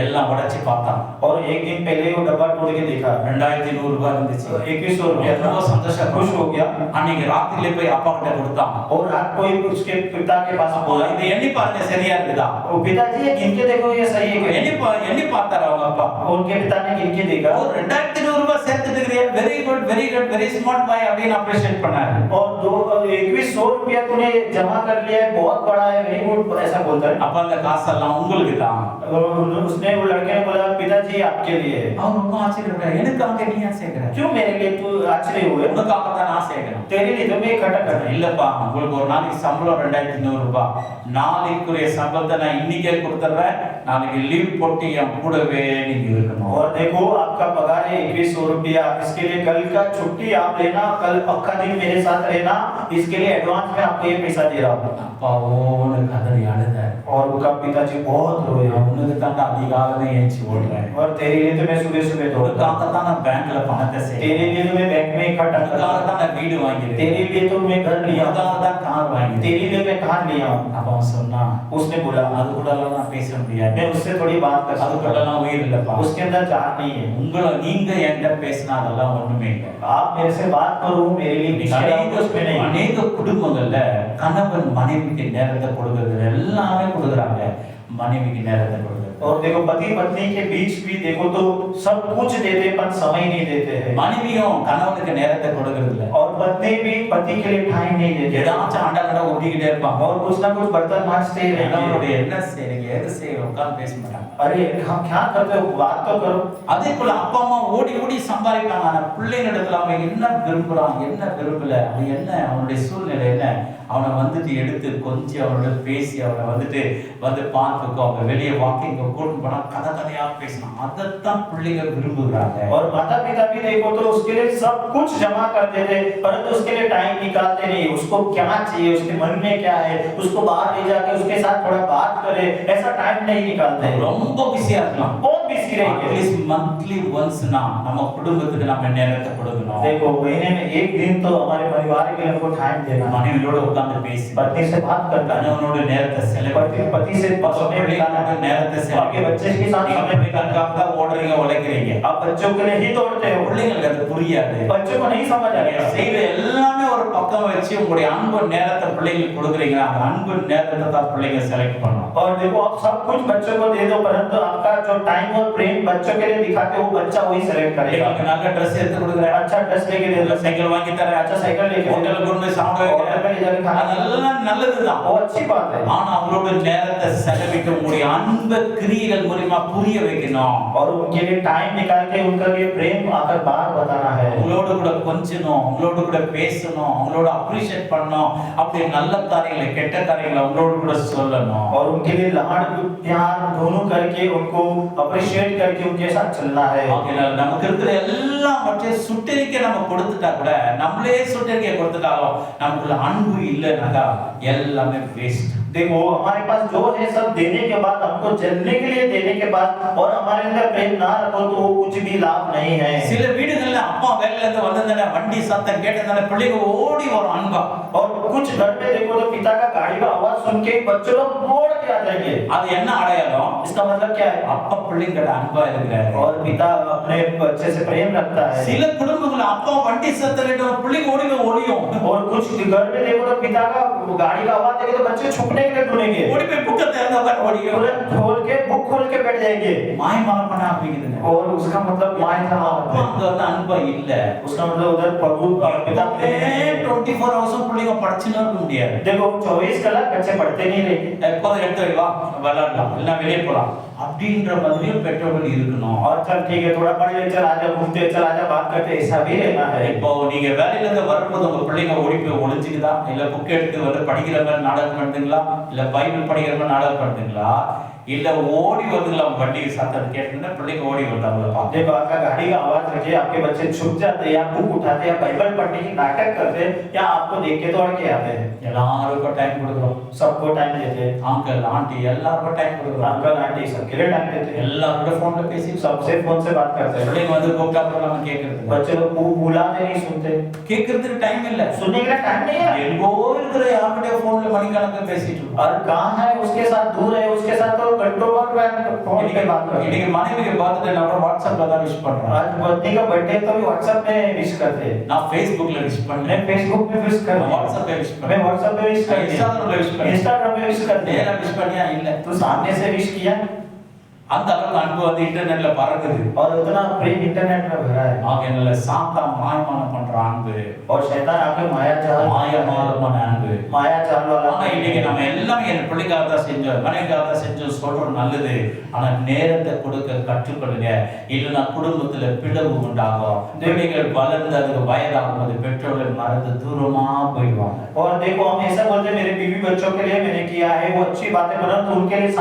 எல்லாம் உடைச்சு பார்த்தான். और एक दिन पहले वो डब्बा तोड़ के देखा, 2100 ரூபாய் இருந்துச்சு. 2100 रुपया था। ரொம்ப சந்தோஷம், खुश हो गया அன்னைக்கு ராத்திரில போய் அப்பா கிட்ட கொடுத்தான். और रात को ही उसके पिता के पास बोला, இது எண்ணி பாருங்க சரியா இருக்குதா? वो पिताजी ये गिन के देखो ये सही है क्या? எண்ணி பார்த்தாரு அவங்க அப்பா. उनके पिता ने गिन के देखा ஒரு 2100 ரூபாய் சேர்த்துட்டு இருக்கிறீங்க, very good very smart boy அப்படின்னு அப்ரிஷியேட் பண்ணாரு. और 2100 रुपया तूने जमा कर लिया है, बहुत बड़ा है, वेरी गुड ऐसा बोलता है। அப்ப அந்த காசெல்லாம் உங்களுக்கு தான். उसने वो लड़के ने बोला पिताजी आपके लिए है। அவன் ரொம்ப ஆச்சரியப்பட்டாரு, எனக்காக நீ ஏன் சேர்க்கிற? क्यों मेरे लिए तू आश्चर्य हुए? உனக்காக தான் நான் சேர்க்கிறேன். तेरे लिए तो मैं इकट्ठा कर रहा हूं। இல்லப்பா உங்களுக்கு ஒரு நாளைக்கு சம்பளம் 2100 ரூபாய், நாளைக்குரிய சம்பளத்தை நான் இன்னைக்கே கொடுத்துறேன், நாளைக்கு லீவ் போட்டு என் கூடவே நீங்க இருக்கணும். और देखो आपका पगार है 2100 रुपया, दिया, इसके लिए कल का छुट्टी आप लेना, कल पक्का दिन मेरे साथ रहना, इसके लिए एडवांस में आपको ये पैसा दे रहा हूँ। அப்பாவோன்னு கதறி அழுதார். और उनका पिताजी बहुत रोए, உனக்கு தாண்டா அதிகாலமே ஏஞ்சி ஓடுறேன். और तेरे लिए तो मैं सुबह सुबह दौड़ता, உனக்காக தான் நான் பேங்க்ல பணத்தை சேர்த்தேன். तेरे लिए तो मैं बैंक में इकट्ठा உனக்காக करता, தான் நான் வீடு வாங்கியிருக்கேன். तेरे लिए तो मैं घर लिया, உனக்காக தான் கார் வாங்கியிருக்கேன். तेरे लिए मैं कार लिया हूँ। அப்ப அவன் சொன்னான், उसने बोला அது கூட எல்லாம் நான் பேச முடியாது. मैं उससे थोड़ी बात कर அது கூட सकता எல்லாம் உயிர் இல்லப்பா. हूँ, उसके अंदर जान नहीं है। உங்களை நீங்க என்கிட்ட பேசினா அதெல்லாம் ஒண்ணுமே இல்லை. आप मेरे से बात करो, मेरे लिए कुछ करो, उसमें नहीं। அநேக குடும்பங்கள்ல கணவன் மனைவிக்கு நேரத்தை கொடுக்கறது எல்லாமே கொடுக்குறாங்க, மனைவிக்கு நேரத்தை கொடுக்குறது. और देखो पति पत्नी के बीच भी देखो तो सब कुछ देते पर समय नहीं देते हैं, மனைவியும் கணவனுக்கு நேரத்தை கொடுக்கறது இல்ல. और पत्नी भी पति के लिए टाइम नहीं देते, ஏதாச்சும் ஆண்டாங்கடா ஒட்டிக்கிட்டே இருப்பாங்க. और कुछ ना कुछ बर्तन मांजते ही रहेंगे। கணவனுடைய என்ன செய்றீங்க எது செய்யறோம் உட்கார்ந்து பேச மாட்டாங்க. अरे हम क्या करते हो, बात तो करो। அதே போல அப்பா அம்மா ஓடி ஓடி சம்பாதிப்பாங்க. ஆனா பிள்ளைகளிடத்துல அவன் என்ன விரும்புறான் என்ன விரும்பல, அது என்ன அவனுடைய சூழ்நிலை என்ன, அவனை வந்துட்டு எடுத்து கொஞ்சம் அவனோட பேசி அவனை வந்துட்டு வந்து பார்த்துக்கோ, அவங்க வெளியே வாக்கிங் கூட்டு போனா கதை கதையா பேசணும். அதைத்தான் பிள்ளைங்க விரும்புகிறாங்க. और माता पिता भी देखो तो उसके लिए सब कुछ जमा कर देते, परंतु उसके लिए टाइम निकालते नहीं। उसको क्या चाहिए, उसके मन में क्या है, उसको बाहर ले जाके उसके साथ थोड़ा बात करे, ऐसा टाइम नहीं निकालते। ரொம்ப பிஸியா இருக்கலாம், बहुत बिजी रहेंगे। அட்லீஸ்ட் மந்த்லி ஒன்ஸ்னா நம்ம குடும்பத்துக்கு நம்ம நேரத்தை கொடுக்கணும். देखो महीने में एक दिन तो हमारे परिवार के लिए हमको टाइम देना, மனைவியோட உட்கார்ந்து பேசி पत्नी से बात करना, கணவனோட நேரத்தை செலவழிக்க, पति से समय बिताना, நேரத்தை आपके बच्चे के साथ समय बिताना। தான் ஓடுறீங்க உழைக்கிறீங்க. आप बच्चों के लिए ही दौड़ते हो, பிள்ளைங்களுக்கு அது புரியாது. बच्चों को नहीं समझ आएगा। செய்யற எல்லாமே ஒரு பக்கம் வச்சு உங்களுடைய அன்பு நேரத்தை பிள்ளைங்களுக்கு கொடுக்குறீங்க. அந்த அன்பு நேரத்தை தான் பிள்ளைங்க செலக்ட் பண்ணும். और देखो आप सब कुछ बच्चों को दे दो, परंतु आपका जो टाइम और प्रेम बच्चों के लिए दिखाते हो, बच्चा वही सेलेक्ट करेगा। உங்களுக்கு நல்ல ட்ரெஸ் எடுத்து கொடுக்குறேன், अच्छा ड्रेस लेके दे दो, சைக்கிள் வாங்கி தரேன், अच्छा साइकिल लेके दे दो, ஹோட்டலுக்கு கொண்டு போய் சாப்பிட होटल में ले जाके வைக்கிறேன், खाना, அதெல்லாம் நல்லதுதான். वो अच्छी बात है। ஆனா அவங்களோட நேரத்தை செலவிட்டு உங்களுடைய அன்பு கிரியைகள் மூலமா புரிய வைக்கணும். और उनके लिए टाइम निकाल के उनका लिए प्रेम आकर बात बताना है। அவங்களோட கூட கொஞ்சணும், அவங்களோட கூட பேசணும், அவங்களோட அப்ரிஷியேட் பண்ணணும். அப்படி நல்ல காரியங்களை கெட்ட காரியங்களை அவங்களோட கூட சொல்லணும். और उनके लिए लाड प्यार दोनों करके उनको अप्रिशिएट करके उनके साथ चलना है। ஆகையால் நமக்கு இருக்கிற எல்லாவற்றையும் சுட்டெரிக்க நம்ம கொடுத்துட்டா கூட, நம்மளே சுட்டெரிக்க கொடுத்துட்டாலும் நமக்குள்ள அன்பு இல்லைனாக்கா எல்லாமே வேஸ்ட். देखो हमारे पास जो है सब देने के बाद, हमको जलने के लिए देने के बाद, और हमारे अंदर प्रेम ना रखो तो वो कुछ भी लाभ नहीं है। சில வீடுகள்ல அப்பா வேலையில இருந்து வந்ததானே வண்டி சத்தம் கேட்டதானே பிள்ளைங்க ஓடி வரும் அன்பா. और कुछ घर में देखो तो पिता का गाड़ी का आवाज सुन के बच्चे लोग दौड़ के आ जाएंगे। அது என்ன அடையாளம்? इसका मतलब क्या है? அப்பா பிள்ளைங்கிட்ட அன்பா இருக்கிறாரு. और पिता अपने बच्चे से प्रेम रखता है। சில குடும்பங்கள்ல அப்பா வண்டி சத்தம் கேட்ட பிள்ளைங்க ஓடி ஒளியும். और कुछ घर में देखो तो पिता का गाड़ी का आवाज देखे तो बच्चे छुपने के लिए ढूंढेंगे, ஓடி போய் புக்கை திறந்து உட்கார்ந்து ஓடியும். तुरंत खोल के बुक खोल के बैठ जाएंगे। மாயமாலம் பண்ண அப்படிங்குதுங்க. और उसका मतलब माय था, அப்பா அங்க வந்து அன்பா இல்ல. उसका मतलब उधर प्रभु और पिता प्रेम है। 24 ஹவர்ஸ் பிள்ளைங்க படிச்சுன்னு இருக்க முடியாது. देखो 24 कलाक बच्चे पढ़ते नहीं रहेंगे। எப்போதும் எடுத்து வா விளையாடலாம், இல்ல வெளியே போலாம் அப்படின்ற மாதிரியும் பெற்றோர்கள் இருக்கணும். और चल ठीक है थोड़ा पढ़ ले, चल आजा घूमते, चल आजा बात करते, ऐसा भी रहना है। இப்போ நீங்க வேலையில இருந்து வரும்போது உங்க பிள்ளைங்க ஓடி போய் ஒளிஞ்சுக்குதா, இல்ல புக் எடுத்து வந்து படிக்கிற மாதிரி நாடகம் பண்ணுதுங்களா, இல்ல பைபிள் படிக்கிற மாதிரி நாடகம் பண்ணுதுங்களா, இல்ல ஓடி வந்துங்களா வண்டி சத்தம் கேட்டுன்னா பிள்ளைங்க ஓடி வந்தாங்களா பாத்து. देखो आपका गाड़ी का आवाज रखे, आपके बच्चे छुप जाते या बुक उठाते या बाइबल पढ़ने की नाटक करते या आपको देख के दौड़ के आते हैं। எல்லாருக்கும் டைம் கொடுக்குறோம். सबको टाइम देते हैं, அங்கிள் ஆண்டி எல்லாருக்கும் டைம் கொடுக்குறோம். अंकल आंटी सबके लिए टाइम देते हैं, எல்லாரோட போன்ல பேசி सबसे फोन से बात करते हैं। பிள்ளைங்க வந்து கூப்பிட்டா கூட நம்ம கேட்கறது बच्चे लोग बुलाते नहीं, सुनते, கேட்கறதுக்கு டைம் இல்ல. सुनने के लिए टाइम नहीं है। எங்கோ இருக்கிற யார்கிட்டயோ போன்ல மணிக்கணக்கில் பேசிட்டு இருக்கோம். और कहाँ है उसके साथ दूर है, उसके साथ तो घंटों बाद फोन पे बात करते हैं। இன்னைக்கு மனைவியை பார்த்துட்டு நான் வாட்ஸ்அப்ல தான் விஷ் பண்றேன். आज पत्नी का बर्थडे तो भी व्हाट्सएप में विश करते हैं, நான் Facebookல விஷ் मैं பண்ணேன், फेसबुक में विश करते हैं, WhatsApp पे विश मैं பண்ணேன், व्हाट्सएप पे विश करते हैं, Instagram पे विश பண்ணேன். इंस्टाग्राम में विश करते நேரா हैं। விஷ் பண்ணியா இல்ல. तो सामने से विश किया, அந்த அளவுக்கு அன்பு வந்து இன்டர்நெட்ல பறக்குது. और उतना प्रेम इंटरनेट में भरा है। ஆகையால சாத்தான் மாயமானம் பண்ற அன்பு, और शैतान आपके माया जाल மாயமானமான அன்பு. माया जाल वाला। ஆனா இன்னைக்கு நம்ம எல்லாமே என் பிள்ளைக்காக தான் செஞ்சோம், மனைவிக்காக தான் செஞ்சோம் சொல்றது நல்லது. ஆனா நேரத்தை கொடுக்க கற்றுக்கொள்ளுங்க, இல்லைன்னா குடும்பத்துல பிளவு உண்டாகும். பிள்ளைகள் வளர்ந்து அதுக்கு வயதாகும் போது பெற்றோர்கள் மறந்து தூரமா போயிடுவாங்க. और देखो हम ऐसा बोलते हैं मेरे बीवी बच्चों के लिए मैंने किया है वो अच्छी बात है, परंतु उनके लिए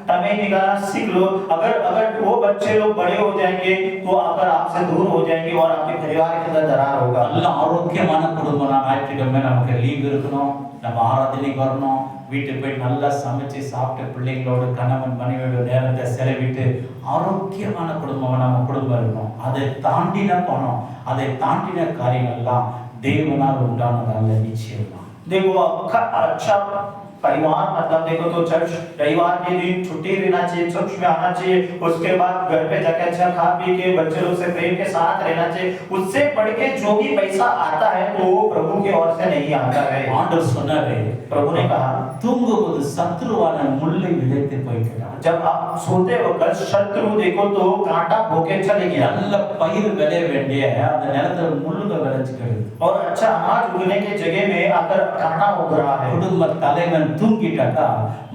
टाइम निकालना सीख लो, अगर अगर वो बच्चे लोग बड़े हो जाएंगे तो अगर आपसे दूर हो जाएंगे और आपके परिवार के अंदर दरार होगा। நல்ல ஆரோக்கியமான குடும்பம். ஞாயிற்றுக்கிழமை நமக்கு லீவ் இருக்கணும், நம்ம ஆராதனைக்கு வரணும், வீட்டுக்கு போய் நல்லா சமைச்சு சாப்பிட்டு பிள்ளைங்களோட கணவன் மனைவியோட நேரத்தை செலவிட்டு ஆரோக்கியமான குடும்பம் நம்ம குடும்பம் இருக்கணும். அதை தாண்டின பணம், அதை தாண்டின காரியங்கள்லாம் தேவனால் உண்டானதால நிச்சயம் தான். देखो अच्छा परिवार मतलब देखो तो चर्च रविवार के दिन छुट्टी रहना चाहिए, चर्च में आना चाहिए, उसके बाद घर पे जाके अच्छा खा पी के बच्चे लोग से प्रेम के साथ रहना चाहिए। उससे बढ़ के जो भी पैसा आता है तो वो प्रभु की ओर से नहीं आता है। ஆண்டவர் சொன்னாரே, प्रभु ने कहा தூங்கும்போது சத்துருவான முள்ளை விதைத்து போய்க்கிறார். जब आप सोते वक्त शत्रु देखो तो कांटा होके चले गया। நல்ல பயிர் விளைய வேண்டிய அந்த நிலத்துல முள்ளுங்க விளைச்சுக்கிறது. और अच्छा अनाज उगने के जगह में अगर कांटा उग रहा है, குடும்ப தலைவன் தூங்கிட்டாக்கா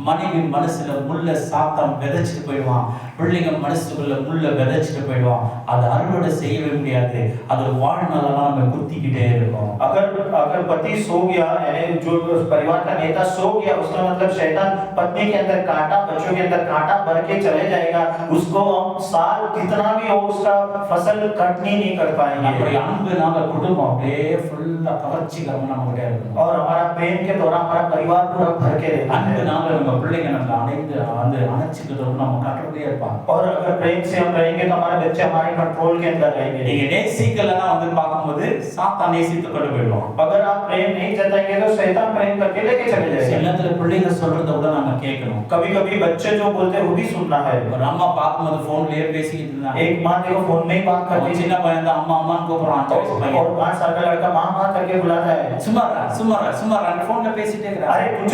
மனைவி மனசுல முள்ள சாத்தான் விதைச்சிட்டு போயிடுவான், பிள்ளைங்க மனசுக்குள்ள முள்ள விதைச்சிட்டு போயிடுவான். அதை அறுவடை செய்யவே முடியாது, அது வாழ்நாளெல்லாம் நம்ம குத்திக்கிட்டே இருக்கும். अगर अगर पति सो गया यानी जो परिवार का नेता सो गया, उसका मतलब शैतान पत्नी के अंदर कांटा, बच्चों के अंदर कांटा भर के चले जाएगा। उसको साल कितना भी हो उसका फसल कटनी नहीं कर पाएंगे। நம்முடைய அன்புனால குடும்பம் அப்படியே ஃபுல்லா கவர்ச்சிகரமா நம்ம கிட்ட இருக்கும். और हमारा प्रेम के दौरान हमारा परिवार पूरा भर के रहता है। அன்புனால நம்ம பிள்ளைங்க நம்ம அணைச்சிக்கிறோம், நம்ம கட்டுறதே இருப்பாங்க. और अगर प्रेम से हम रहेंगे तो हमारे बच्चे हमारे कंट्रोल के अंदर रहेंगे। நீங்க நேசிக்கலன்னா வந்து பார்க்கும்போது சாத்தான் நேசித்து கொண்டு போயிடுவான். अगर आप प्रेम नहीं जताएंगे तो शैतान प्रेम करके लेके चले जाएगा। எல்லாத்துல பிள்ளைங்க சொல்றத கூட நம்ம கேட்கணும். कभी-कभी बच्चे जो बोलते हैं वो भी सुनना है। ஒரு அம்மா பார்க்கும்போது போன்லயே பேசிக்கிட்டு இருந்தாங்க. एक माँ देखो फोन में ही बात करती है, சின்ன பையன் தான் அம்மா அம்மான்னு கூப்பிடுறான். 5 வயசு பையன். और 5 साल का लड़का माँ माँ करके बुलाता है। சுமாரா போன்ல பேசிட்டே இருக்கறான். अरे कुछ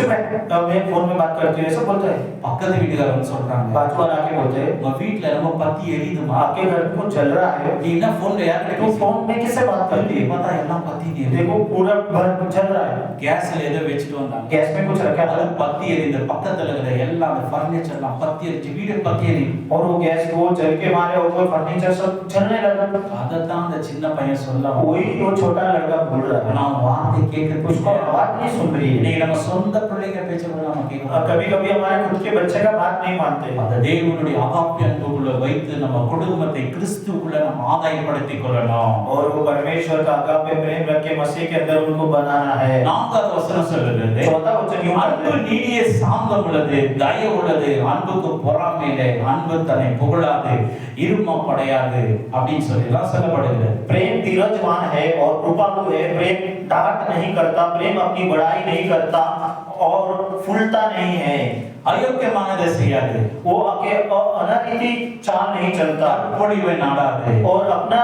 मैं फोन में बात करती हूँ ऐसा बोलता है। பக்கத்து வீட்டுக்காரங்க சொல்றாங்க, बाजू वाला आके बोलते हैं உங்க வீட்ல ரொம்ப பத்தி எரியுதுமா, आपके घर में कुछ जल रहा है, நீ என்ன போன்ல யார்கிட்ட तो फोन में किससे बात करती है? பார்த்தா எல்லாம் பத்தி எரியுது. देखो पूरा घर जल रहा है, கேஸ்ல ஏதோ வெச்சிட்டு வந்தாங்க. गैस में कुछ रखा அது था பத்தி எரியுது. பக்கத்துல இருக்கிற எல்லா ஃபர்னிச்சர்லாம் பத்தி எரிஞ்சு வீடு பத்தி எரியுது. और वो गैस वो जल के मारे और वो फर्नीचर सब जलने लगा। அதத்தான் அந்த சின்ன பையன் சொல்றான். वही वो छोटा लड़का बोल रहा है, நான் வார்த்தை கேட்க उसको बात नहीं सुन रही है। நீங்க நம்ம சொந்த பிள்ளைங்க பேச்ச கூட நம்ம கேட்கணும். कभी-कभी हमारे खुद के बच्चे का बात नहीं मानते। அந்த தேவனுடைய அகாப்பிய அன்புக்குள்ள வைத்து நம்ம குடும்பத்தை கிறிஸ்துவுக்குள்ள நம்ம ஆதாயப்படுத்திக் கொள்ளணும். और वो परमेश्वर का अगापे प्रेम रख के मसीह के अंदर उनको बनाना है। 4வது வசனம் சொல்லுகிறது, चौथा वचन यूं அன்பு நீடிய சாந்தம் உள்ளது, தயவு உள்ளது, அன்புக்கு பொறாமை இல்லை, அன்பு தன்னை புகழாது, இருமப்படையாது அப்படின்னு சொல்லிலாம் சொல்லப்படுகிறது. प्रेम धीरजवान है और कृपालु है, प्रेम डांट नहीं करता, प्रेम अपनी बड़ाई नहीं करता और फूलता नहीं है। அயோக்கியமானதை செய்யாது, वो अनैतिक चाल नहीं चलता பொழிவை நாடாது, और अपना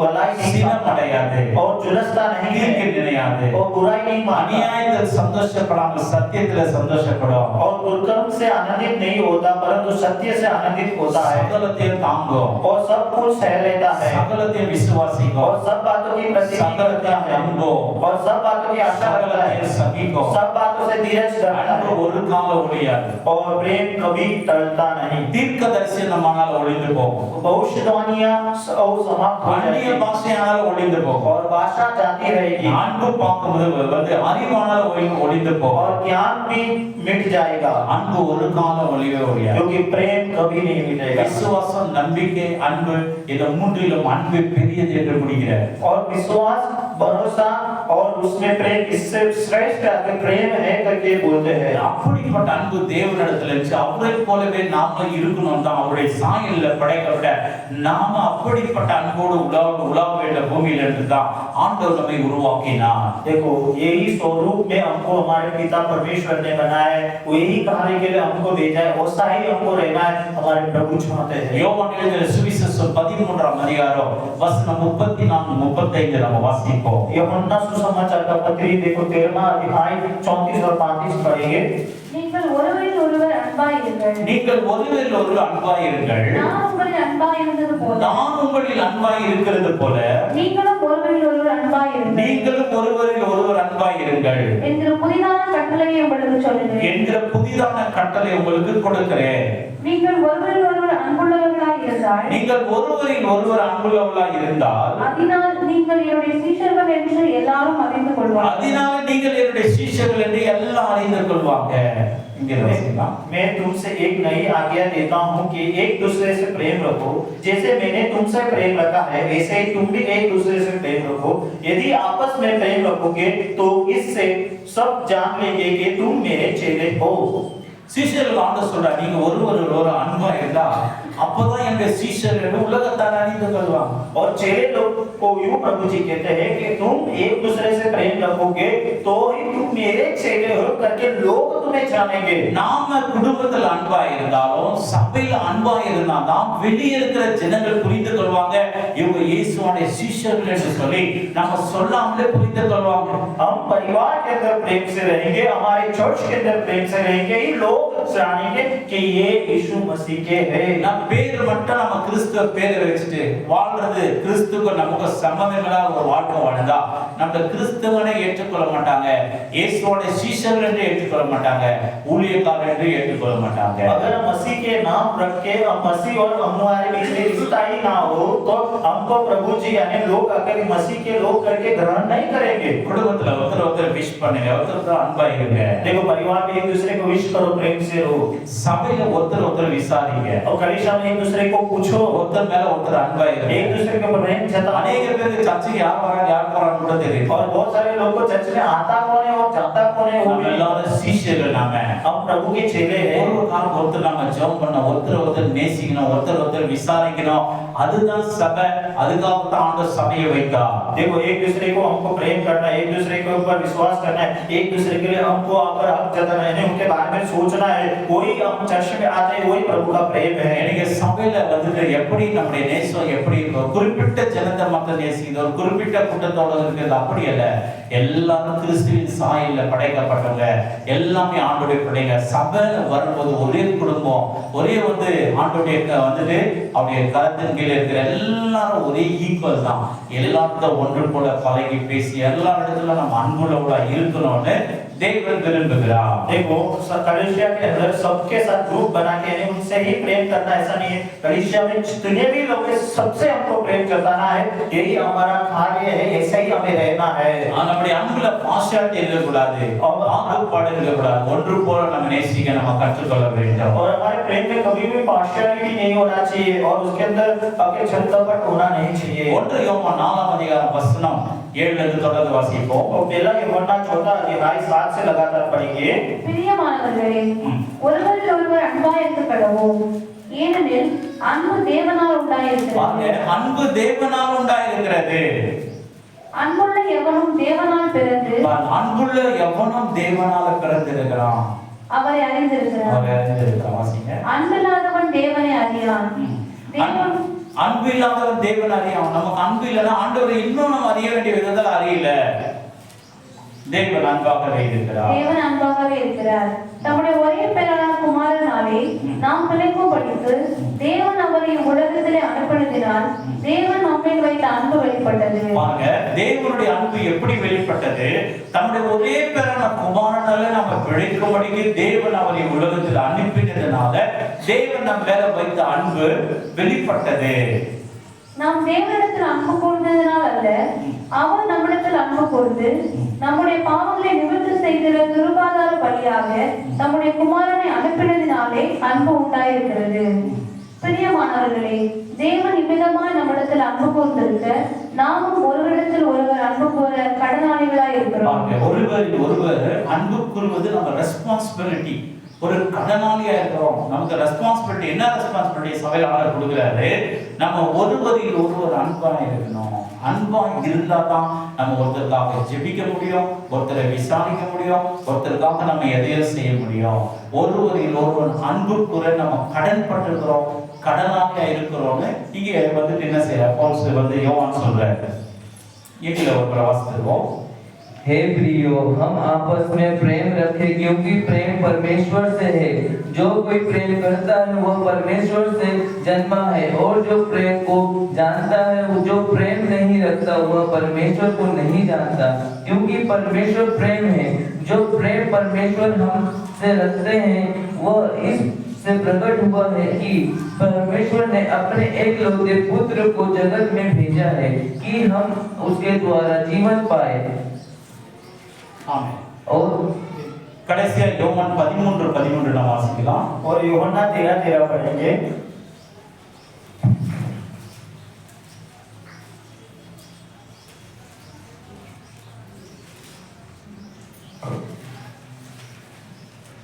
भलाई नहीं சினம் அடையாது, और जुलसता नहीं தீர்க்க है நினையாது, और बुराई नहीं मानता அநியாயத்தில் சந்தோஷப்படாமல் சத்தியத்துல சந்தோஷப்படும், और दुष्कर्म से आनंदित नहीं होता परंतु सत्य से आनंदित होता है சகலத்தையும் தாங்கும், और सब कुछ सह लेता है சகலத்தையும் விசுவாசிக்கும், और सब बातों की प्रतिज्ञा करता சகலத்தையும் है நம்பும், और सब बातों की आशा करता சகலத்தையும் है, சகிக்கும். सब बातों से धीरज रखता அன்பு है ஒரு காலம் ஒழியாது. और प्रेम कभी टलता नहीं। தீர்க்க தரிசனமானால் ஒளிந்து போகும், भविष्यवाणियां समाप्त हो அந்நிய जाएंगी பாஷையானால் ஒளிந்து போகும், और भाषा जाती रहेगी அன்பு பார்க்கும்போது வந்து அறிவானால் ஒளிந்து போகும். और ज्ञान भी मिट जाएगा அன்பு ஒரு காலம் ஒளிவே ஒழியாது. क्योंकि प्रेम कभी नहीं मिटेगा। விசுவாசம், நம்பிக்கை, அன்பு, இந்த மூன்றிலும் அன்பு பெரியது என்று முடிகிறார். और विश्वास, भरोसा और उसमें प्रेम, इससे श्रेष्ठ प्रेम है करके बोलते हैं। அப்படிப்பட்ட அன்பு தேவனிடத்துல இருந்துச்சு. அவரை போலவே நாம இருக்கணும் தான் அவருடைய சாயல்ல படைக்கப்பட்ட நாம அப்படிப்பட்ட அன்போடு உலா வேண்ட பூமியில இருந்து தான் ஆண்டவர் நம்மை உருவாக்கினார். देखो यही स्वरूप में हमको हमारे पिता परमेश्वर ने बनाया है, वही कार्य के लिए हमको भेजा है, वैसा ही हमको रहना है हमारे प्रभु चाहते हैं। யோவான் எழுதின சுவிசேஷம் 13ஆம் அதிகாரம் வசனம் 34 35 நம்ம வாசிப்போம். यूहन्ना सुसमाचार का पत्री देखो 13वां अध्याय 34 और 35 पढ़ेंगे। நீங்கள் ஒருவரில் ஒருவர் அன்பாயிருங்கள். நீங்கள் ஒருவரில் ஒருவர் அன்பாயிருங்கள். நான் உங்களில் அன்பாயிருந்தது போல நான் உங்களில் அன்பாய் இருக்கிறது போல நீங்களும் ஒருவரில் ஒருவர் அன்பாயிருங்கள் நீங்களும் ஒருவரில் ஒருவர் அன்பாயிருங்கள் என்கிற புதிதான கட்டளையை உங்களுக்கு சொல்லுகிறேன். என்கிற புதிதான கட்டளை உங்களுக்கு கொடுக்கிறேன். நீங்கள் ஒருவரில் ஒருவர் அன்புள்ளவர்களாய் இருந்தால் நீங்கள் ஒருவரில் ஒருவர் அன்புள்ளவர்களாய் இருந்தால் அதனால் நீங்கள் என்னுடைய சீஷர்கள் என்று எல்லாரும் அறிந்து கொள்வார்கள். அதனால நீங்கள் என்னுடைய சீஷர்கள் என்று எல்லாம் அறிந்து கொள்வாங்க. இங்கே வாசிக்கலாம். मैं तुमसे एक नई आज्ञा देता हूँ कि एक दूसरे से प्रेम रखो, जैसे मैंने तुमसे प्रेम रखा है वैसे ही तुम भी एक दूसरे से प्रेम रखो। यदि आपस में प्रेम रखोगे तो इससे सब जान लेंगे कि तुम मेरे चेले हो। சீஷர்கள் ஆண்டவர் சொல்றார், நீங்க ஒருவரோட அன்பா இருந்தா அப்பதான் என்னுடைய சீஷர்கள் உலகத்தார் அறிந்து கொள்வாங்க. और चेले लोग को यूं प्रभु जी कहते हैं कि तुम एक दूसरे से प्रेम रखोगे तो ही तुम मेरे चेले हो करके लोग तुम्हें जानेंगे। நாம குடும்பத்தில் அன்பா இருந்தாலும் சபையில அன்பா இருந்தாலும் வெளியே இருக்கிற ஜனங்கள் புரிந்து கொள்வாங்க இவங்க இயேசுவோட சீஷர்கள் என்று சொல்லி நாம சொல்லாமலே புரிந்து கொள்வாங்க. हम परिवार के अंदर प्रेम से रहेंगे, हमारे चर्च के अंदर प्रेम से रहेंगे, ही लोग जानेंगे कि ये यीशु मसीह के हैं। நம்ம பேர் மட்டும் நம்ம கிறிஸ்துவ பேரை வச்சுட்டு வாழ்றது கிறிஸ்துவுக்கு நமக்கு சம்பந்தமில்லாத ஒரு வாழ்க்கை வாழ்ந்தா நம்ம கிறிஸ்துவனை ஏற்றுக்கொள்ள மாட்டாங்க, இயேசுவோட சீஷர்கள் என்று ஏற்றுக்கொள்ள மாட்டாங்க, ஊழியக்காரர் என்று ஏற்றுக்கொள்ள மாட்டாங்க. अगर मसीह के नाम रख के हम मसीह और हमारे बीच में रिश्ता ही ना हो तो हमको प्रभु जी यानी लोग अगर मसीह के लोग करके ग्रहण नहीं करेंगे। குடும்பத்துல ஒருத்தர் விஷ் பண்ணுங்க, ஒருத்தர் அன்பா இருங்க. देखो परिवार में एक दूसरे को विश करो, प्रेम से रहो। சபையில ஒருத்தர் விசாரிங்க, और कलीसिया में एक दूसरे को पूछो, ஒருத்தர் மேல ஒருத்தர் அன்பா இருங்க. एक दूसरे के ऊपर प्रेम जताओ। அநேக பேருக்கு சர்ச்சுக்கு யார் போறான்னு கூட தெரியும். और बहुत सारे लोग को चर्च में आता कौन है और जाता कौन है वो நம்ம எல்லாரும் சீஷர்கள். நாம हम प्रभु के चेले हैं। ஒருத்தர் நம்ம ஜெபம் பண்ண, ஒருத்தர் நேசிக்கணும், ஒருத்தர் விசாரிக்கணும். அதுதான் சபை, அதுக்காக தான் ஆண்டவர் சபையை வைத்தார். देखो एक दूसरे को हमको प्रेम करना है, एक दूसरे के ऊपर विश्वास करना है, एक दूसरे के लिए हमको अगर हक जताना है, उनके बारे में सोचना है, वही हम चर्च में आते हैं, वही प्रभु का प्रेम है। எனக்கு சபையில வந்து எப்படி நம்முடைய நேசம் எப்படி இருக்கும், குறிப்பிட்ட ஜனத்தை மக்கள் நேசிக்கிறது, ஒரு குறிப்பிட்ட கூட்டத்தோட இருக்கிறது அப்படி அல்ல. எல்லாரும் கிறிஸ்துவின் சாயல்ல படைக்கப்பட்டவங்க, எல்லாமே ஆண்டோடைய பிள்ளைங்க. சபையில வரும்போது ஒரே குடும்பம், ஒரே ஆண்டோடைய வந்துட்டு அவருடைய கரத்தின் கீழே இருக்கிற எல்லாரும் ஒரே ஈக்குவல் தான். எல்லாரும் ஒன்று போல பழகி பேசி எல்லா இடத்துல நம்ம அன்புள்ளவங்களா இருக்கணும்னு देवन विरुद्ध देखो कलीसिया के अंदर सबके साथ ग्रुप बना के उनसे ही प्रेम करना ऐसा नहीं है। कलीसिया में जितने भी लोग हैं सबसे हमको प्रेम करना है, यही हमारा कार्य है, ऐसा ही हमें रहना है। நம்முடைய அன்புல பாஷாட்டி இருக்க கூடாது, ஆகுபாடு இருக்க கூடாது, ஒன்று போல நம்ம நேசிக்க நம்ம கற்றுக்கொள்ள வேண்டும். और हमारे प्रेम में कभी भी पार्शियलिटी नहीं होना चाहिए और उसके अंदर पक्षपात होना नहीं चाहिए। 1 யோவான் 4ஆம் அதிகாரம் வசனம் 7 இருந்து தொடர்ந்து வாசிப்போம். और पहला யோவான் 4 अध्याय 7 से लगातार पढ़ेंगे। பிரியமானவர்களே, ஒருவரில் ஒருவர் அன்பாய் இருக்க கடவோம், ஏனெனில் அன்பு தேவனால் உண்டாயிருக்கிறது. அன்பு தேவனால் உண்டாயிருக்கிறது. அன்புள்ள எவனும் தேவனால் பிறந்து அன்புள்ள எவனும் தேவனால் பிறந்திருக்கிறான், அவரை அறிந்திருக்கிறான். வாசிங்க. அன்பில்லாதவன் தேவனை அறியான். அன்பு இல்லாதவன் தேவன் அறியான். நமக்கு அன்பு இல்லைன்னா ஆண்டவரை இன்னும் நம்ம அறிய வேண்டிய விதத்தில் அறியல. தேவன் அன்பாகவே இருக்கிறார். தேவன் அன்பாகவே இருக்கிறார். தம்முடைய ஒரே பேரான குமாரனாலே நாம் பிழைக்கும்படிக்கு தேவன் அவரை உலகத்திலே அனுப்பினதினால் தேவன் நம்மில் வைத்த அன்பு வெளிப்பட்டது. பாருங்க, தேவனுடைய அன்பு எப்படி வெளிப்பட்டது? தம்முடைய ஒரே பேரான குமாரனாலே நம்ம பிழைக்கும்படிக்கு தேவன் அவரை உலகத்தில் அனுப்பினதினால தேவன் நம்ம மேல வைத்த அன்பு வெளிப்பட்டது. நாம் தேவனிடத்தில் அன்பு கூர்ந்ததினால் அல்ல, அவர் நம்மிடத்தில் அன்பு கூர்ந்து நம்முடைய பாவங்களை நிவர்த்தி செய்கிற கிருபாதார பலியாக நம்முடைய குமாரனை அனுப்பினதினாலே அன்பு உண்டாயிருக்கிறது. பிரியமானவர்களே, தேவன் இவ்விதமாய் நம்மிடத்தில் அன்பு கூர்ந்திருக்க நாமும் ஒருவரிடத்தில் ஒருவர் அன்பு கூற கடனாளிகளாய் இருக்கிறோம். ஒருவர் அன்பு கூறுவது நம்ம ரெஸ்பான்சிபிலிட்டி. ஒரு கடனாளியா இருக்கிறோம், நமக்கு ரெஸ்பான்சிபிலிட்டி. என்ன ரெஸ்பான்சிபிலிட்டி சபையில ஆளர் கொடுக்கிறாரு? நம்ம ஒருவரில் ஒருவர் அன்பா இருக்கணும். அன்பா இருந்தா தான் நம்ம ஒருத்தருக்காக ஜெபிக்க முடியும், ஒருத்தரை விசாரிக்க முடியும், ஒருத்தருக்காக நம்ம எதையும் செய்ய முடியும். ஒருவரில் ஒருவர் அன்பு கூற நம்ம கடன் பட்டிருக்கிறோம், கடனாளியா இருக்கிறோம்னு இங்க என்ன செய்யற பவுல் யோவான் சொல்றாரு. இதுல ஒரு பிரவாசத்துவோம். हे प्रियो, हम आपस में प्रेम रखें क्योंकि प्रेम परमेश्वर से है। जो कोई प्रेम करता है वह परमेश्वर से जन्मा है और जो प्रेम को जानता है, जो प्रेम नहीं रखता वह परमेश्वर को नहीं जानता, क्योंकि परमेश्वर प्रेम है। जो प्रेम परमेश्वर हमसे रखते हैं वह इस से प्रकट हुआ है कि परमेश्वर ने अपने एकलौते पुत्र को जगत में भेजा है कि हम उसके द्वारा जीवन पाए। ஆமென். और கடைசியா யோவான் 13:13 நாம் வாசிக்கலாம். और यूहन्ना 13:13 पढ़ेंगे.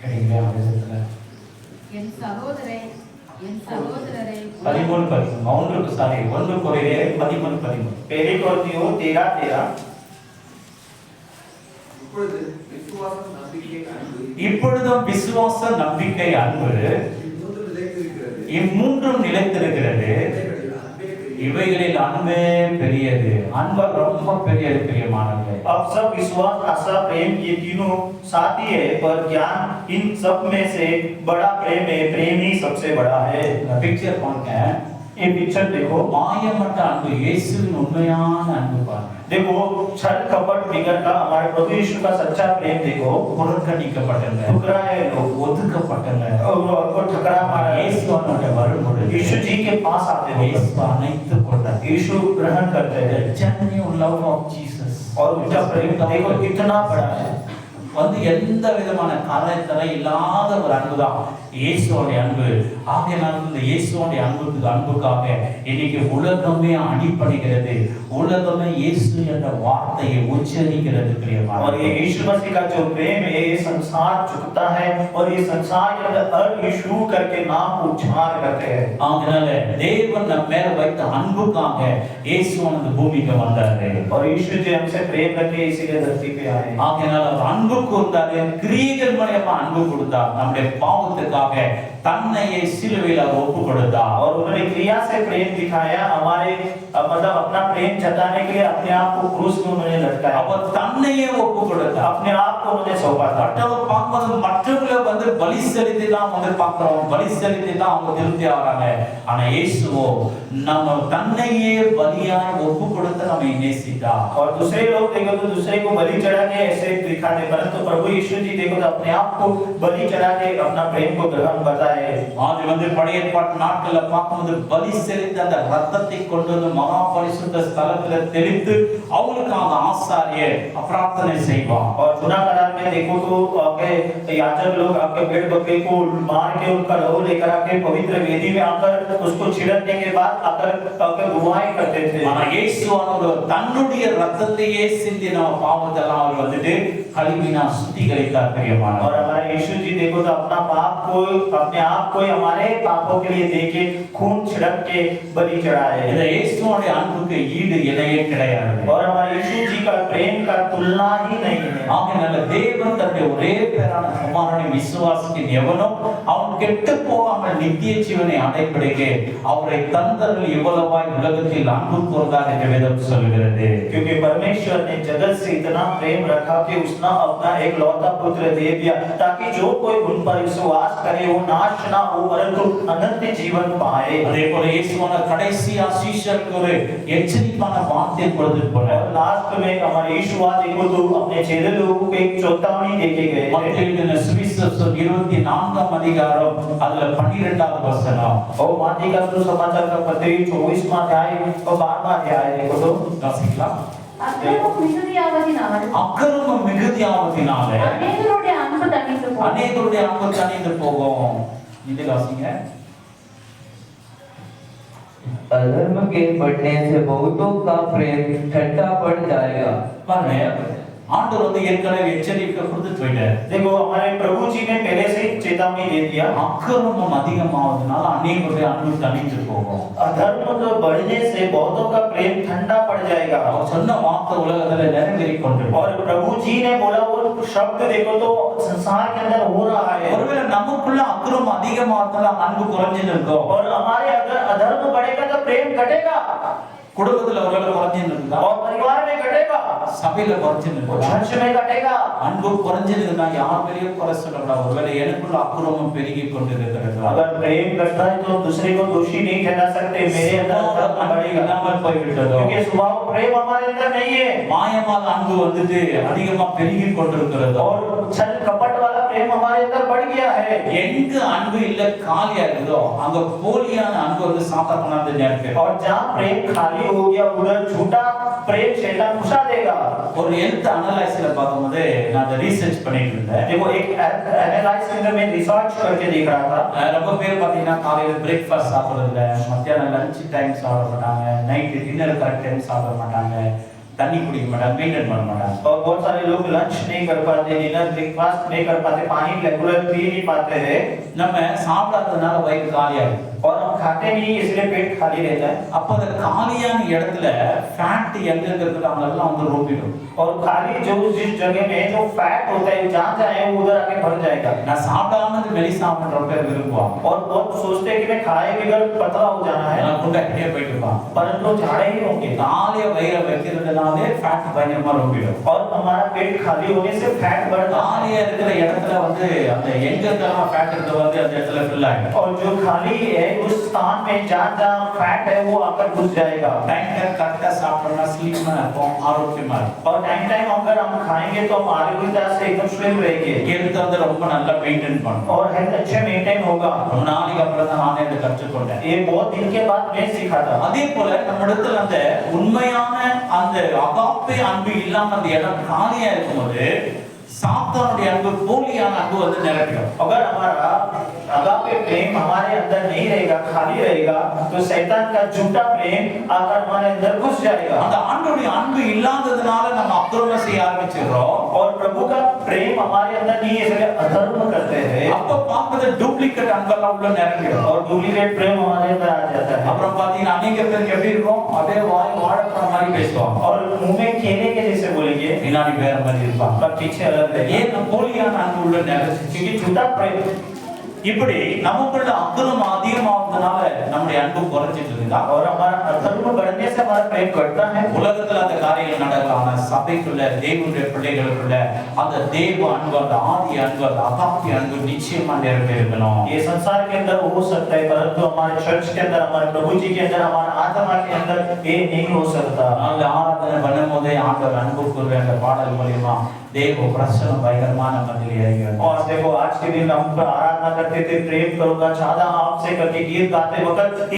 கடைசியா வசனத்துல என் சகோதரரே 1 கொரிந்தியர் 13:13 पहली कोरिन्थियों 13:13. இப்பொழுதும் விசுவாசம் நம்பிக்கை அன்பு இம்மூன்றும் நிலைத்திருக்கிறது. இவைகளில் அன்பே பெரியது. அன்பு ரொம்ப பெரியது பிரியமானவர்களே. अब सब विश्वास आशा प्रेम ये तीनों साथी है, पर ज्ञान इन सब में से बड़ा प्रेम है. प्रेम ही सबसे बड़ा है. பிக்சர் பாருங்க. ये पिक्चर देखो. மாயமற்ற அன்பு, இயேசுவின் உண்மையான அன்பு பாருங்க. देखो छल कपट बिगर का हमारे प्रभु यीशु का सच्चा प्रेम देखो. புறக்கணிக்கப்பட்டங்க, ठुकराए लोग, ஒதுக்கப்பட்டங்க, और ठुकरा मारा. இயேசுவோட வரும்பொழுது यीशु जी के पास आते हैं. இயேசு அணைத்துக் கொண்டார். यीशु ग्रहण करते हैं. genuine love of Jesus. और उनका प्रेम देखो कितना बड़ा है. வந்து எந்த விதமான கரைத்தலை இல்லாத ஒரு அன்புதான் இயேசுவோட அன்பு. ஆகையால் இந்த இயேசுவோட அன்புக்காக இன்னைக்கு உலகமே அடிபணிகிறது. உலகமே இயேசு என்ற வார்த்தையை உச்சரிக்கிறது பிரியமான. और ये यीशु मसीह का जो प्रेम है, ये संसार झुकता है और ये संसार के अंदर हर यीशु करके नाम को उच्चार करते हैं. ஆகையால தேவன் நம்ம மேல வைத்த அன்புக்காக இயேசு அந்த பூமிக்கு வந்தாரு. और यीशु जी हमसे प्रेम रखे इसीलिए धरती पे आए. ஆகையால அன்பு கூர்ந்தாரு, கிரியைகள் மூலமா அன்பு கொடுத்தார். நம்முடைய பாவத்துக்காக தன்னையே சிலுவையில் ஒப்பு கொடுத்தார். और उन्होंने क्रिया से प्रेम दिखाया. हमारे मतलब अपना प्रेम जताने के लिए अपने आप को क्रूस में उन्होंने लटकाया. அவர் தன்னையே ஒப்பு கொடுத்தார். अपने आप को उन्होंने सौंपा था. மற்றவங்க பார்க்கும்போது மற்றவங்களை வந்து பலி செலுத்தி தான் வந்து பார்க்கிறோம், பலி செலுத்தி தான் அவங்க திருப்தி ஆகிறாங்க. ஆனா இயேசுவோ நம்ம தன்னையே பலியாய் ஒப்பு கொடுத்து நம்மை நேசித்தார். और दूसरे लोग देखो तो दूसरे को बलि चढ़ा के ऐसे दिखाते, परंतु प्रभु यीशु जी देखो तो अपने आप को बलि चढ़ा के अपना प्रेम को ग्रहण बताए. அது வந்து பழைய ஏற்பாட்டு நாட்கள்ல பார்க்கும்போது பலி செலுத்தி அந்த ரத்தத்தை கொண்டு வந்து மகா பரிசுத்த ஸ்தலத்துல தெளித்து அவங்களுக்காக ஆசாரியர் பிரார்த்தனை செய்வார். और जुना करार में देखो तो आपके याजक लोग आपके भेड़ बकरे को मार के उनका लहू लेकर आके पवित्र वेदी में आकर उसको छिड़कने के बाद आकर आपके गुवाही करते थे. ஆனா இயேசுவானவர் தன்னுடைய ரத்தத்தையே சிந்தி நம்ம பாவத்தெல்லாம் அவர் வந்துட்டு கழுவினா சுத்திகரித்தார் பிரியமானவர். और हमारे यीशु जी देखो तो अपना पाप को अपने आप को हमारे पापों के लिए देके खून छिड़क के बलि चढ़ाए. இந்த இயேசுவோட அன்புக்கு ஈடு இணையே கிடையாது. और हमारे यीशु जी का प्रेम का तुलना ही नहीं है. ஆகையால தேவன் தன்னுடைய ஒரே பேரான குமாரனை விசுவாசிக்கும் எவனோ அவன் கெட்டு போகாமல் நித்திய ஜீவனை அடைப்பிடிக்க அவரை தந்தர்கள் இவ்வளவாய் உலகத்தில் அன்பு கூர்ந்தார் என்று வேதம் சொல்கிறது. क्योंकि परमेश्वर ने जगत से इतना प्रेम रखा कि उसने अपना एक लौता पुत्र दे दिया ताकि जो कोई उन पर विश्वास करे वो नाश ना हो परंतु अनंत जीवन पाए. அதே போல இயேசுவான கடைசியா சீஷருக்கு ஒரு எச்சரிப்பான வார்த்தை கொடுத்து போனார். और लास्ट में हमारे यीशु देखो तो अपने चेले लोगों को एक चेतावनी देके गए. மத்தேயு எழுதின சுவிசேஷம் 24ஆம் அதிகாரம் அதுல 12வது வசனம். और माटी का सुसमाचार का पत्री 24वां अध्याय और 12वां अध्याय देखो तो வாசிக்கலாம். அக்கிரமம் மிகுதியாவதினால் அக்கிரமம் மிகுதியாவதினால அநேகருடைய அன்பு தணிந்து போகும். அநேகருடைய அன்பு தணிந்து போகும். இது வாசிங்க. अधर्म के बढ़ने से बहुतों का प्रेम ठंडा पड़ जाएगा. பாருங்க, ஆண்டவர் வந்து ஏற்கனவே எச்சரிக்கை கொடுத்துட்டு போயிட்டார். देखो हमारे प्रभु जी ने पहले से ही चेतावनी दे दिया. அக்கிரமம் அதிகமாவதுனால அநேகருடைய அன்பு தணிந்து போகும். अधर्म के बढ़ने से बहुतों का प्रेम ठंडा पड़ जाएगा. அவர் சொன்ன வார்த்தை உலகத்துல நிறைவேறி கொண்டிருக்கும். और प्रभु जी ने बोला वो शब्द देखो तो संसार के अंदर हो रहा है. ஒருவேளை நமக்குள்ள அக்கிரமம் அதிகமாவதால அன்பு குறைஞ்சிட்டு இருக்கும். और हमारे अगर अधर्म बढ़ेगा तो प्रेम घटेगा. குடும்பத்துல ஒருவேளை குறைஞ்சிட்டு இருந்தா, और परिवार में घटेगा. சபையில குறைஞ்சிட்டு இருந்தா, चर्च में घटेगा. அன்பு குறைஞ்சிருக்குன்னா யார் மேலேயும் குறை சொல்லக்கூடாது. ஒருவேளை எனக்குள்ள அக்கிரமம் பெருகி கொண்டிருக்கிறது. अगर प्रेम घटता है तो दूसरे को दोषी नहीं ठहरा सकते. मेरे अंदर अधर्म बढ़ेगा இல்லாமல் போய்விட்டதோ, क्योंकि स्वभाव प्रेम हमारे अंदर नहीं है. மாயமான அன்பு வந்துட்டு அதிகமா பெருகி கொண்டிருக்கிறதோ, और छल कपट वाला प्रेम हमारे अंदर बढ़ गया है। எங்க அன்பு இல்ல காலியா இருக்குதோ அங்க போலியான அன்பு வந்து சாத்தா கொண்டாந்து நினைக்கிறோம். और जहाँ प्रेम खाली हो गया उधर झूठा प्रेम शैतान घुसा देगा। ஒரு ஹெல்த் அனலைஸ்ல பார்க்கும்போது நான் அதை ரீசர்ச் பண்ணிட்டு இருந்தேன். देखो एक एनालाइज के अंदर मैं रिसर्च करके देख रहा था। ரொம்ப பேர் பாத்தீங்கன்னா காலையில பிரேக்ஃபாஸ்ட் சாப்பிடுறது இல்ல, மத்தியானம் லஞ்ச் டைம் சாப்பிட மாட்டாங்க, நைட் டின்னர் கரெக்ட் டைம் சாப்பிட மாட்டாங்க, தண்ணி குடிக்க மாட்டாங்க, மெயின்டைன் பண்ண மாட்டாங்க. और बहुत सारे लोग लंच नहीं कर पाते, डिनर ब्रेकफास्ट नहीं कर पाते, पानी रेगुलर पी नहीं पाते हैं। நம்ம சாப்பிடாததுனால வயிறு காலியா இருக்கு. और हम खाते नहीं इसलिए पेट खाली रहता है। அப்ப அந்த காலியான இடத்துல ஃபேட் எங்க இருக்குதோ அங்கெல்லாம் வந்து ரொம்பிடும். और खाली जो जिस जगह में जो फैट होता है जहाँ जाए वो उधर आके भर जाएगा। நான் சாப்பிடாம மெலிசாமன்ற பேர் விரும்புவாங்க. और बहुत सोचते हैं कि मैं खाए बगैर पतला हो जाना है, நான் குண்டே போயிட்டு இருப்பான். परंतु झाड़े ही होंगे। காலிய வயிறை வைக்கிறதுனாலே ஃபேட் பயங்கரமா ரொம்பிடும். और हमारा पेट खाली होने से फैट बढ़ता है। காலியா இருக்கிற இடத்துல வந்து அந்த எங்க இருக்கலாம் ஃபேட் இருக்கு வந்து அந்த இடத்துல ஃபில் ஆயிடும். और जो खाली है उस स्थान में जहाँ फैट है वो आकर घुस जाएगा। டைம் கரெக்டா சாப்பிட்டோம்னா ஸ்லிம்மா இருக்கும், ஆரோக்கியமா இருக்கும். और टाइम टाइम अगर हम खाएंगे तो हमारे गुर्दा से एकदम स्लिम रहेंगे ஹெல்த் வந்து ரொம்ப நல்லா மெயின்டைன் பண்ணும். और हेल्थ अच्छे मेंटेन होगा। ரொம்ப நாளைக்கு அப்புறம் தான் நானே இதை கற்றுக்கொண்டேன். ये बहुत दिन के बाद मैं सीखा था। அதே போல நம்ம இடத்துல அந்த உண்மையான அந்த அகாப்பே அன்பு இல்லாம அந்த இடம் காலியா இருக்கும்போது சாத்தானுடைய அன்பு போலியான அன்பு வந்து நிரப்பிடும். अगर हमारा अगापे प्रेम हमारे अंदर नहीं रहेगा, खाली रहेगा, तो शैतान का झूठा प्रेम आकर हमारे अंदर घुस जाएगा। அந்த ஆண்டவருடைய அன்பு இல்லாததுனால நம்ம அக்கிரமம் செய்ய ஆரம்பிச்சிடுறோம். और प्रभु का प्रेम हमारे अंदर नहीं है इसलिए अधर्म करते हैं। அப்ப பார்ப்பது டூப்ளிகேட் அன்பெல்லாம் உள்ள நிரம்பிடும். और डुप्लीकेट प्रेम हमारे अंदर आ जाता है। அப்புறம் பாத்தீங்கன்னா அநேக பேருக்கு எப்படி இருக்கும், அதே வாழைப்பழம் மாதிரி பேசுவாங்க, और मुंह में केले के जैसे बोलेंगे பின்னாடி வேற மாதிரி இருப்பாங்க. पर पीछे अलग रहेगा, ஏன் போலியான அன்பு உள்ள நிரம்பிச்சு. क्योंकि झूठा प्रेम। இப்படி நமக்குள்ள அக்கிரமம் அதிகமாவதுனால நம்முடைய அன்பு குறைஞ்சிட்டு இருந்தா और हमारा अधर्म बढ़ने से हमारा प्रेम घटता है। உலகத்துல அந்த காரியங்கள் நடக்கலாம். ஆனா சபைக்குள்ள தேவனுடைய பிள்ளைகளுக்குள்ள அந்த தேவ அன்பு, அந்த ஆதி அன்பு, அந்த அகாப்பி அன்பு நிச்சயமா நிறைவேறணும். ये संसार के अंदर हो सकता है परंतु हमारे चर्च के अंदर, हमारे प्रभु जी के अंदर, हमारा आत्मा के अंदर ये नहीं हो सकता। அந்த ஆராதனை பண்ணும்போதே ஆண்டவர் அன்பு கூறுற அந்த பாடல் மூலியமா தேவ பிரசன்னம் பயங்கரமான மத்தியிலே இறங்குகிறது. और देखो आज के दिन हम आराधना करते थे, प्रेम करूंगा ज्यादा आपसे करके गीत गाते वक्त